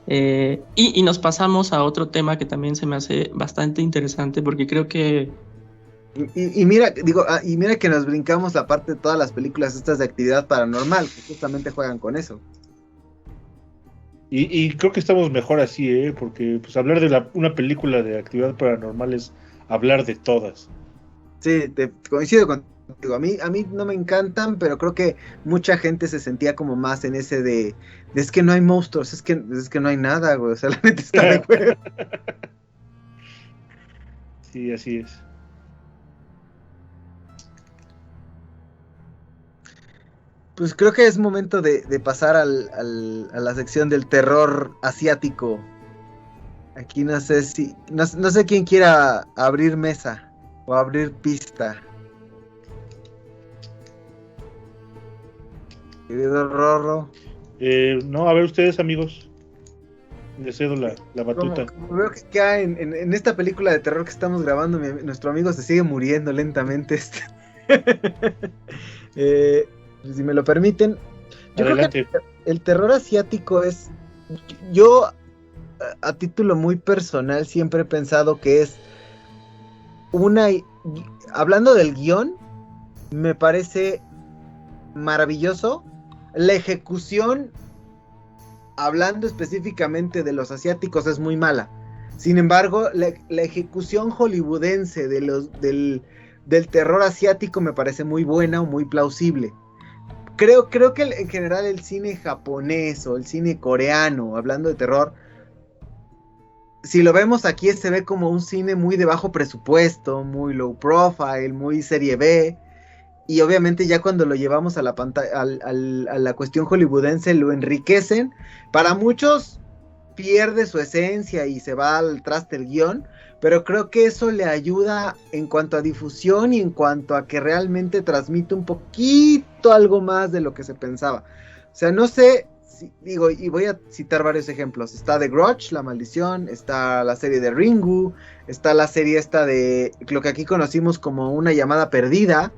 Y nos pasamos a otro tema que también se me hace bastante interesante, porque creo que y mira que nos brincamos la parte de todas las películas estas de actividad paranormal, que justamente juegan con eso. Y creo que estamos mejor así, porque pues hablar de una película de actividad paranormal es hablar de todas. Sí, coincido contigo. A mí no me encantan, pero creo que mucha gente se sentía como más en ese de es que no hay monstruos, es que no hay nada, güey. O sea, la mente está de acuerdo. Sí, así es. Pues creo que es momento de pasar a la sección del terror asiático. Aquí no sé quién quiera abrir mesa o abrir pista. Querido Rorro. No, a ver ustedes, amigos. Les cedo la batuta. Como veo que acá en esta película de terror que estamos grabando, nuestro amigo se sigue muriendo lentamente. Si me lo permiten, yo Adelante. creo que el terror asiático es... Yo, a título muy personal, siempre he pensado que es una... Hablando del guión, me parece maravilloso. La ejecución, hablando específicamente de los asiáticos, es muy mala. Sin embargo, la ejecución hollywoodense del terror asiático me parece muy buena o muy plausible. Creo que en general el cine japonés o el cine coreano, hablando de terror, si lo vemos aquí, se ve como un cine muy de bajo presupuesto, muy low profile, muy serie B. Y obviamente ya cuando lo llevamos a la pantalla, a la cuestión hollywoodense, lo enriquecen. Para muchos pierde su esencia y se va al traste el guión, pero creo que eso le ayuda en cuanto a difusión y en cuanto a que realmente transmite un poquito algo más de lo que se pensaba. O sea, no sé, digo, y voy a citar varios ejemplos. Está The Grudge, La Maldición, está la serie de Ringu, está la serie esta de lo que aquí conocimos como Una Llamada Perdida.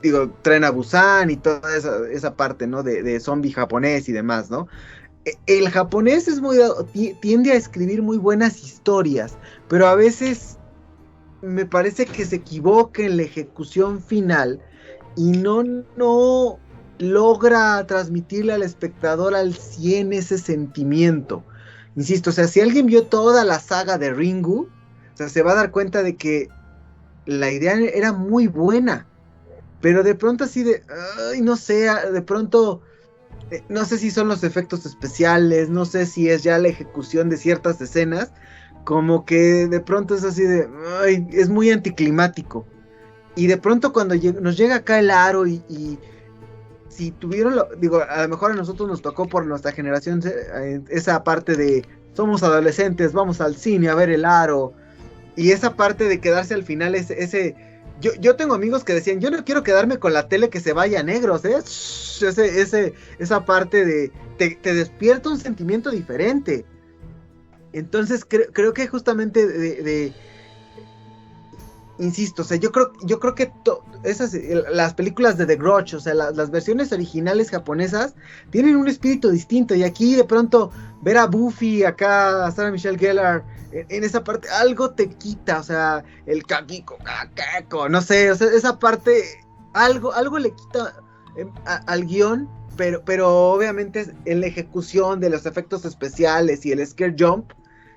Digo, Tren a Busan y toda esa parte, ¿no? De zombie japonés y demás, ¿no? El japonés tiende a escribir muy buenas historias, pero a veces me parece que se equivoca en la ejecución final y no logra transmitirle al espectador al 100 ese sentimiento. Insisto, o sea, si alguien vio toda la saga de Ringu, o sea, se va a dar cuenta de que la idea era muy buena, pero de pronto así no sé, de pronto, no sé si son los efectos especiales, no sé si es ya la ejecución de ciertas escenas, como que de pronto es así es muy anticlimático. Y de pronto cuando nos llega acá el aro y si tuvieron, digo, a lo mejor a nosotros nos tocó por nuestra generación esa parte de somos adolescentes, vamos al cine a ver el aro. Y esa parte de quedarse al final, yo tengo amigos que decían, yo no quiero quedarme con la tele que se vaya a negros, esa parte de, te despierta un sentimiento diferente. Entonces creo que justamente insisto, o sea, yo creo que las películas de The Grudge, o sea, las versiones originales japonesas tienen un espíritu distinto, y aquí de pronto ver a Buffy, acá a Sarah Michelle Gellar, en esa parte, algo te quita, o sea, el kakiko, no sé, o sea, esa parte, algo le quita al guión, pero obviamente en la ejecución de los efectos especiales y el scare jump,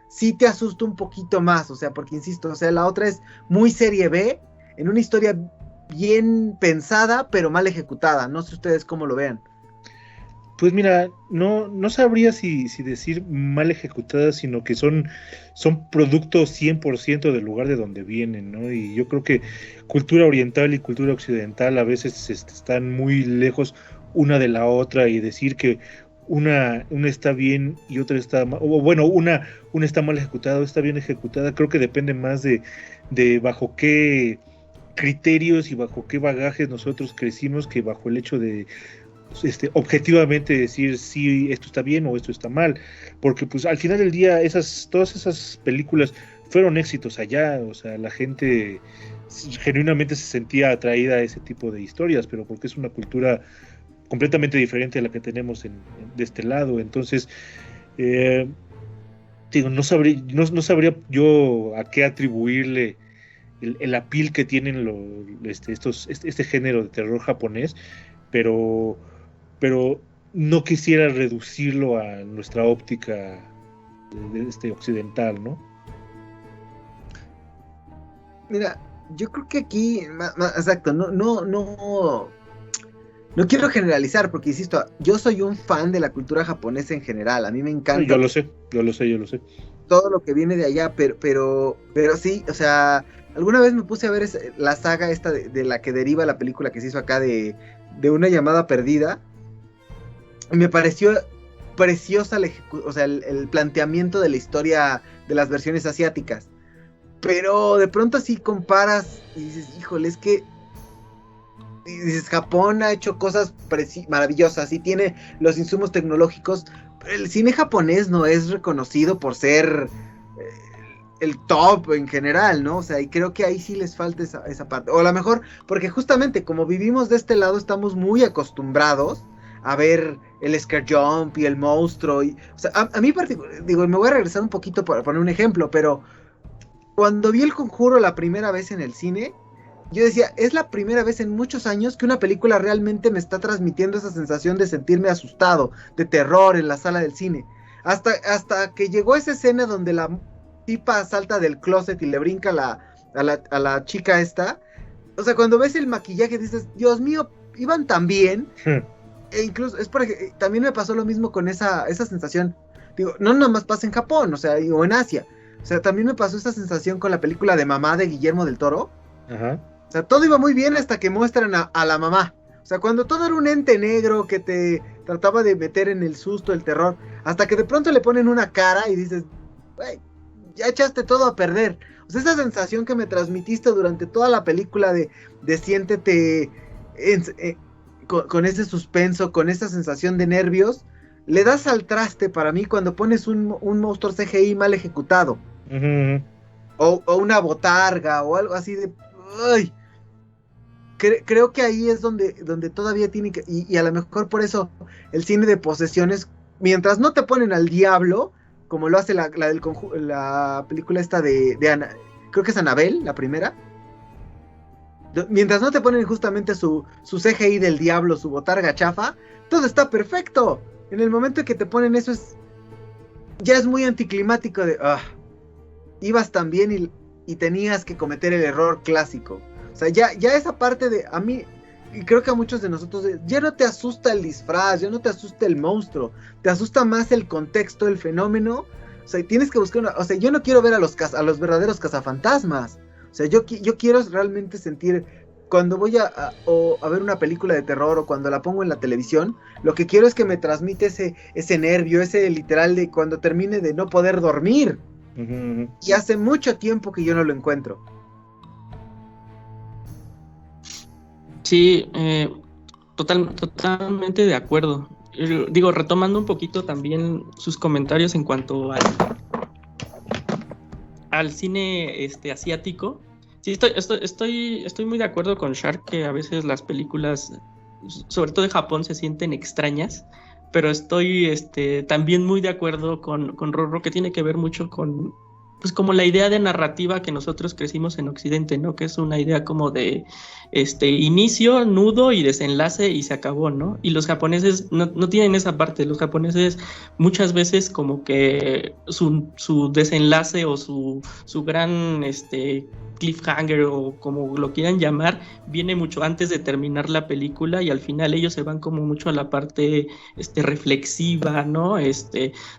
sí te asusta un poquito más, o sea, porque insisto, o sea, la otra es muy serie B, en una historia bien pensada, pero mal ejecutada. No sé ustedes cómo lo vean. Pues mira, no sabría si decir mal ejecutadas, sino que son productos 100% del lugar de donde vienen, ¿no? Y yo creo que cultura oriental y cultura occidental a veces están muy lejos una de la otra, y decir que una está bien y otra está mal, o bueno, una está mal ejecutada o está bien ejecutada, creo que depende más de bajo qué criterios y bajo qué bagajes nosotros crecimos, que bajo el hecho de objetivamente decir si esto está bien o esto está mal, porque pues al final del día todas esas películas fueron éxitos allá, o sea, la gente genuinamente se sentía atraída a ese tipo de historias, pero porque es una cultura completamente diferente a la que tenemos de este lado. Entonces digo, no sabría yo a qué atribuirle el appeal que tienen este género de terror japonés, pero no quisiera reducirlo a nuestra óptica occidental, ¿no? Mira, yo creo que aquí, exacto, no quiero generalizar, porque insisto, yo soy un fan de la cultura japonesa en general, a mí me encanta. Yo lo sé. Todo lo que viene de allá, pero sí, o sea, alguna vez me puse a ver la saga esta de la que deriva la película que se hizo acá de Una Llamada Perdida, y me pareció preciosa el planteamiento de la historia de las versiones asiáticas, pero de pronto así comparas y dices, híjole, es que y dices, Japón ha hecho cosas maravillosas y tiene los insumos tecnológicos. El cine japonés no es reconocido por ser el top en general, ¿no? O sea, y creo que ahí sí les falta esa parte. O a lo mejor, porque justamente como vivimos de este lado, estamos muy acostumbrados a ver el scare jump y el monstruo. O sea, a mí digo, me voy a regresar un poquito para poner un ejemplo, pero cuando vi El Conjuro la primera vez en el cine, yo decía, es la primera vez en muchos años que una película realmente me está transmitiendo esa sensación de sentirme asustado, de terror en la sala del cine. Hasta que llegó esa escena donde la tipa salta del closet y le brinca a la chica esta. O sea, cuando ves el maquillaje dices, Dios mío, iban tan bien. E incluso, también me pasó lo mismo con esa sensación. Digo, no nada más pasa en Japón, o sea, o en Asia. O sea, también me pasó esa sensación con la película de Mamá de Guillermo del Toro. Ajá. O sea, todo iba muy bien hasta que muestran a la mamá. O sea, cuando todo era un ente negro que te trataba de meter en el susto, el terror, hasta que de pronto le ponen una cara y dices, güey, ya echaste todo a perder. O sea, esa sensación que me transmitiste durante toda la película de siéntete con ese suspenso, con esa sensación de nervios, le das al traste para mí cuando pones un monstruo CGI mal ejecutado. Uh-huh. O una botarga o algo así de... ¡Ay! Creo que ahí es donde todavía tiene que... Y a lo mejor por eso el cine de posesiones, mientras no te ponen al diablo, como lo hace la película esta de creo que es Annabelle, la primera. Mientras no te ponen justamente su CGI del diablo, su botarga chafa, todo está perfecto. En el momento que te ponen eso ya es muy anticlimático de... ibas tan bien y tenías que cometer el error clásico. O sea, ya esa parte de... A mí, y creo que a muchos de nosotros, ya no te asusta el disfraz, ya no te asusta el monstruo, te asusta más el contexto, el fenómeno. O sea, tienes que buscar o sea, yo no quiero ver a los verdaderos cazafantasmas. O sea, yo quiero realmente sentir... Cuando voy a ver una película de terror o cuando la pongo en la televisión, lo que quiero es que me transmite ese nervio, ese literal de cuando termine de no poder dormir. Uh-huh. Y hace mucho tiempo que yo no lo encuentro. Sí, totalmente de acuerdo. Digo, retomando un poquito también sus comentarios en cuanto al cine asiático. Sí, estoy muy de acuerdo con Shark que a veces las películas, sobre todo de Japón, se sienten extrañas, pero estoy también muy de acuerdo con Rorro, que tiene que ver mucho con, pues, como la idea de narrativa que nosotros crecimos en Occidente, ¿no? Que es una idea como de inicio, nudo y desenlace y se acabó, ¿no? Y los japoneses no tienen esa parte. Los japoneses muchas veces como que su desenlace o su gran cliffhanger o como lo quieran llamar, viene mucho antes de terminar la película y al final ellos se van como mucho a la parte reflexiva, ¿no?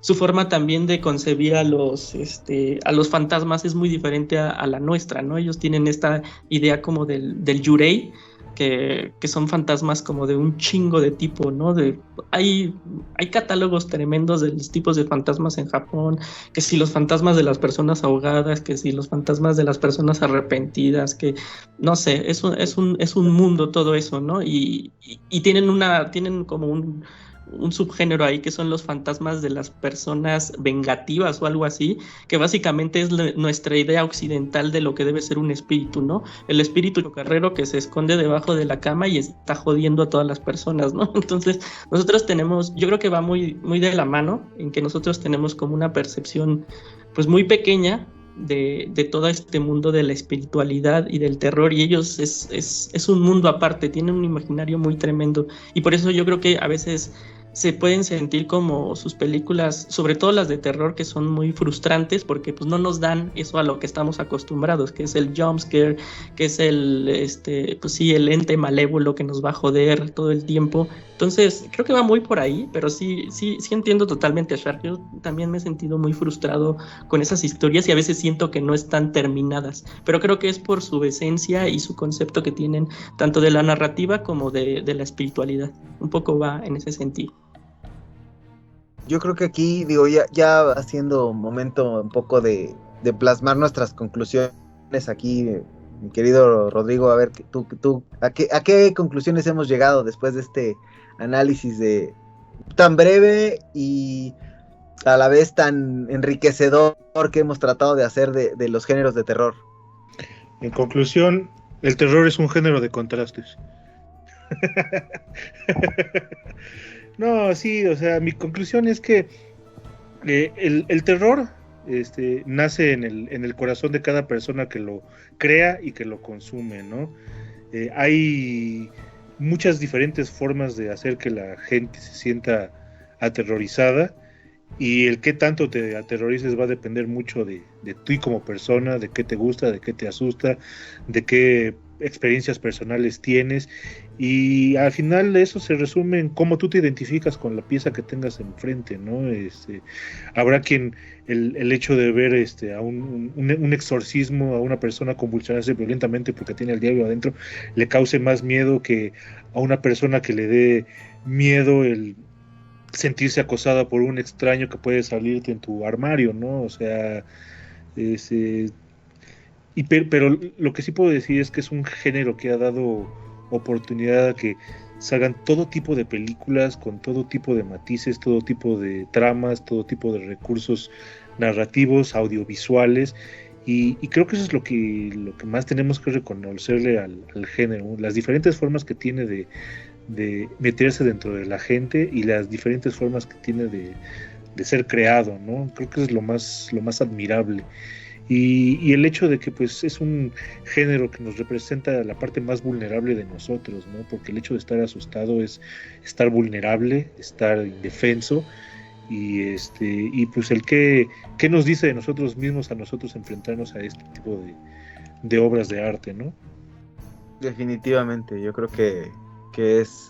Su forma también de concebir a los fantasmas es muy diferente a la nuestra, ¿no? Ellos tienen esta idea como del yurei, que son fantasmas como de un chingo de tipo, ¿no? Hay catálogos tremendos de los tipos de fantasmas en Japón, que si los fantasmas de las personas ahogadas, que si los fantasmas de las personas arrepentidas, que no sé, es un mundo todo eso, ¿no? Y tienen como un subgénero ahí que son los fantasmas de las personas vengativas o algo así, que básicamente es nuestra idea occidental de lo que debe ser un espíritu, ¿no? El espíritu chocarrero que se esconde debajo de la cama y está jodiendo a todas las personas, ¿no? Entonces nosotros yo creo que va muy, muy de la mano en que nosotros tenemos como una percepción pues muy pequeña de todo este mundo de la espiritualidad y del terror, y ellos es un mundo aparte, tienen un imaginario muy tremendo, y por eso yo creo que a veces se pueden sentir como sus películas, sobre todo las de terror, que son muy frustrantes porque pues no nos dan eso a lo que estamos acostumbrados, que es el jumpscare, que es pues sí, el ente malévolo que nos va a joder todo el tiempo. Entonces creo que va muy por ahí, pero sí entiendo totalmente a Shark. Yo también me he sentido muy frustrado con esas historias y a veces siento que no están terminadas, pero creo que es por su esencia y su concepto que tienen tanto de la narrativa como de la espiritualidad. Un poco va en ese sentido. Yo creo que aquí, digo, ya haciendo momento un poco de plasmar nuestras conclusiones aquí Mi querido Rodrigo, a ver, ¿a qué conclusiones hemos llegado después de este análisis tan breve y a la vez tan enriquecedor que hemos tratado de hacer de los géneros de terror? En conclusión, el terror es un género de contrastes. No, sí, o sea, mi conclusión es que el terror nace en el corazón de cada persona que lo crea y que lo consume, ¿no? Hay muchas diferentes formas de hacer que la gente se sienta aterrorizada, y el qué tanto te aterrorices va a depender mucho de ti como persona, de qué te gusta, de qué te asusta, de qué experiencias personales tienes, y al final eso se resume en cómo tú te identificas con la pieza que tengas enfrente, ¿no? Habrá quien el hecho de ver a un exorcismo, a una persona convulsionarse violentamente porque tiene al diablo adentro, le cause más miedo que a una persona que le dé miedo el sentirse acosada por un extraño que puede salirte en tu armario, ¿no? O sea, pero lo que sí puedo decir es que es un género que ha dado oportunidad a que salgan todo tipo de películas con todo tipo de matices, todo tipo de tramas, todo tipo de recursos narrativos, audiovisuales, y creo que eso es lo que más tenemos que reconocerle al género, las diferentes formas que tiene de meterse dentro de la gente y las diferentes formas que tiene de ser creado, ¿no? Creo que es lo más admirable. Y el hecho de que pues es un género que nos representa la parte más vulnerable de nosotros, ¿no? Porque el hecho de estar asustado es estar vulnerable, estar indefenso, y pues el qué nos dice de nosotros mismos a nosotros enfrentarnos a este tipo de obras de arte, ¿no? Definitivamente, yo creo que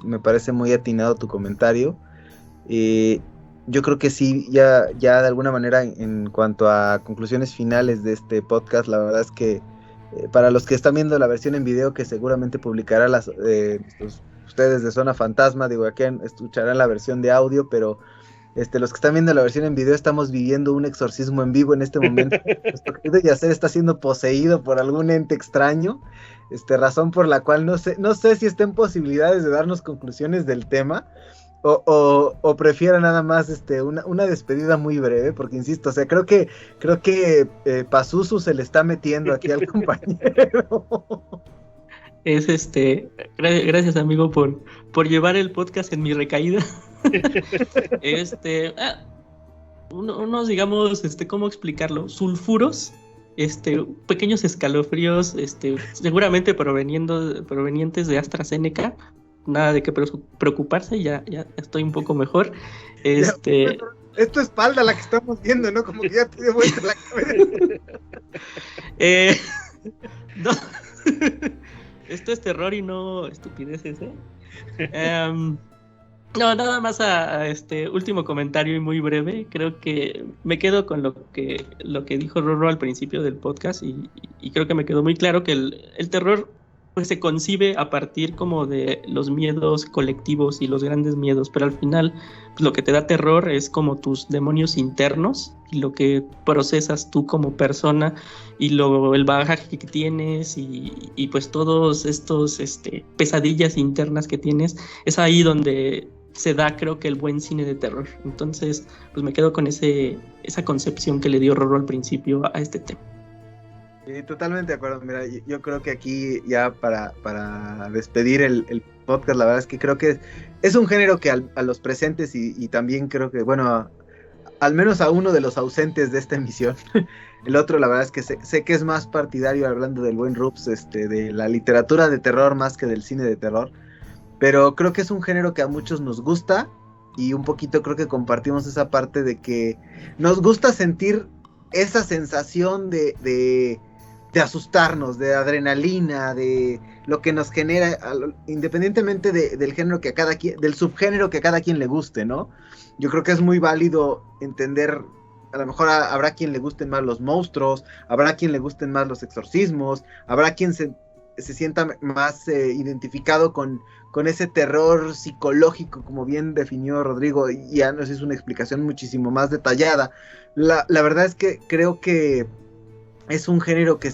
me parece muy atinado tu comentario. Yo creo que sí, ya de alguna manera en cuanto a conclusiones finales de este podcast, la verdad es que para los que están viendo la versión en video, que seguramente publicará ustedes de Zona Fantasma, digo, aquí escucharán la versión de audio, pero los que están viendo la versión en video, estamos viviendo un exorcismo en vivo en este momento. Nuestro querido Yacer está siendo poseído por algún ente extraño, razón por la cual no sé si está en posibilidades de darnos conclusiones del tema, o prefiera nada más una despedida muy breve, porque insisto, o sea, creo que Pazuzu se le está metiendo aquí al compañero. Es gracias amigo por llevar el podcast en mi recaída. Unos digamos, ¿cómo explicarlo? Sulfuros, pequeños escalofríos, seguramente provenientes de AstraZeneca. Nada de qué preocuparse, ya estoy un poco mejor. Es tu espalda la que estamos viendo, ¿no? Como que ya te dio vuelta la cabeza. No. Esto es terror y no estupideces, no, nada más a último comentario y muy breve. Creo que me quedo con lo que dijo Rorro al principio del podcast, y creo que me quedó muy claro que el terror pues se concibe a partir como de los miedos colectivos y los grandes miedos, pero al final pues, lo que te da terror es como tus demonios internos y lo que procesas tú como persona y el bagaje que tienes y pues todos estos pesadillas internas que tienes. Es ahí donde se da, creo que, el buen cine de terror. Entonces pues me quedo con esa concepción que le dio Rorro al principio a este tema. Totalmente de acuerdo. Mira, yo creo que aquí ya para despedir el podcast, la verdad es que creo que es un género que a los presentes y también creo que, bueno, al menos a uno de los ausentes de esta emisión, el otro la verdad es que sé que es más partidario, hablando del buen Rups, de la literatura de terror más que del cine de terror, pero creo que es un género que a muchos nos gusta, y un poquito creo que compartimos esa parte de que nos gusta sentir esa sensación de asustarnos, de adrenalina, de lo que nos genera, independientemente del género que a cada quien, del subgénero que a cada quien le guste, ¿no? Yo creo que es muy válido entender, a lo mejor habrá quien le gusten más los monstruos, habrá quien le gusten más los exorcismos, habrá quien se sienta más identificado con ese terror psicológico, como bien definió Rodrigo, y ya nos hizo una explicación muchísimo más detallada. La verdad es que creo que es un género que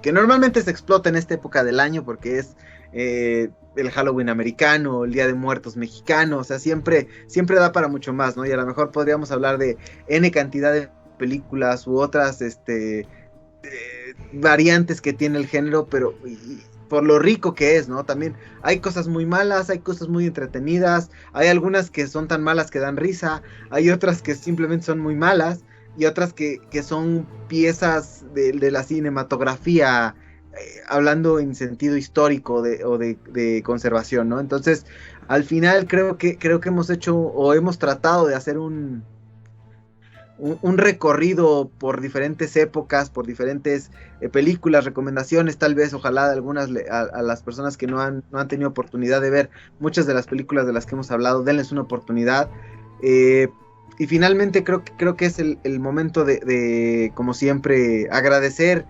que normalmente se explota en esta época del año porque es el Halloween americano, el Día de Muertos mexicano, o sea, siempre da para mucho más, ¿no? Y a lo mejor podríamos hablar de N cantidad de películas u otras variantes que tiene el género, pero por lo rico que es, ¿no? También hay cosas muy malas, hay cosas muy entretenidas, hay algunas que son tan malas que dan risa, hay otras que simplemente son muy malas, y otras que son piezas de la cinematografía, hablando en sentido histórico o de conservación, ¿no? Entonces, al final creo que hemos hecho o hemos tratado de hacer un recorrido por diferentes épocas, por diferentes películas, recomendaciones, tal vez, ojalá de algunas a las personas que no han tenido oportunidad de ver muchas de las películas de las que hemos hablado, denles una oportunidad. Y finalmente creo que es el momento de, como siempre, agradecer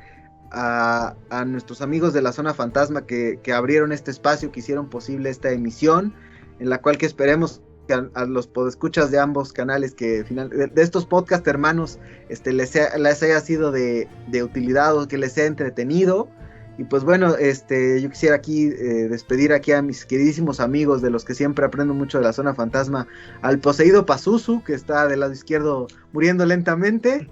a nuestros amigos de la Zona Fantasma que abrieron este espacio, que hicieron posible esta emisión, en la cual que esperemos que a los podescuchas de ambos canales de estos podcast hermanos les haya sido de utilidad o que les sea entretenido. Y pues bueno, yo quisiera aquí despedir aquí a mis queridísimos amigos, de los que siempre aprendo mucho de la Zona Fantasma, al poseído Pazuzu, que está del lado izquierdo muriendo lentamente.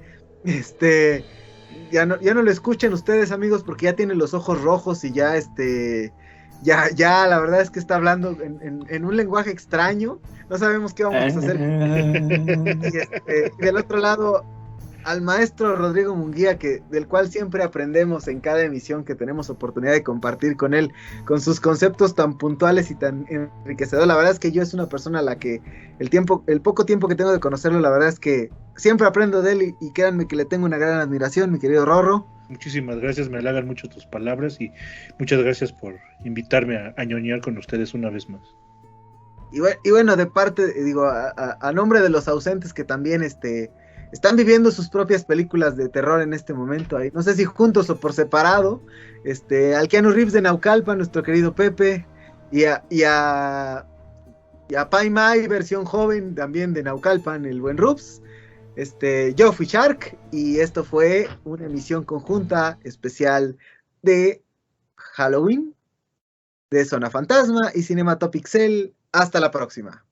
Ya no lo escuchen ustedes, amigos, porque ya tiene los ojos rojos y ya ya la verdad es que está hablando en un lenguaje extraño. No sabemos qué vamos a hacer. Y del otro lado, al maestro Rodrigo Munguía, del cual siempre aprendemos en cada emisión que tenemos oportunidad de compartir con él, con sus conceptos tan puntuales y tan enriquecedores. La verdad es que yo es una persona a la que el poco tiempo que tengo de conocerlo, la verdad es que siempre aprendo de él y créanme que le tengo una gran admiración, mi querido Rorro. Muchísimas gracias, me halagan mucho tus palabras y muchas gracias por invitarme a ñoñar con ustedes una vez más. Y bueno, de parte, digo, a nombre de los ausentes que también están viviendo sus propias películas de terror en este momento, ahí, no sé si juntos o por separado, al Keanu Reeves de Naucalpan, nuestro querido Pepe, y a Pai Mai, versión joven también de Naucalpan, el buen Rubs. Yo fui Shark y esto fue una emisión conjunta especial de Halloween, de Zona Fantasma y Cinematopixel. Hasta la próxima.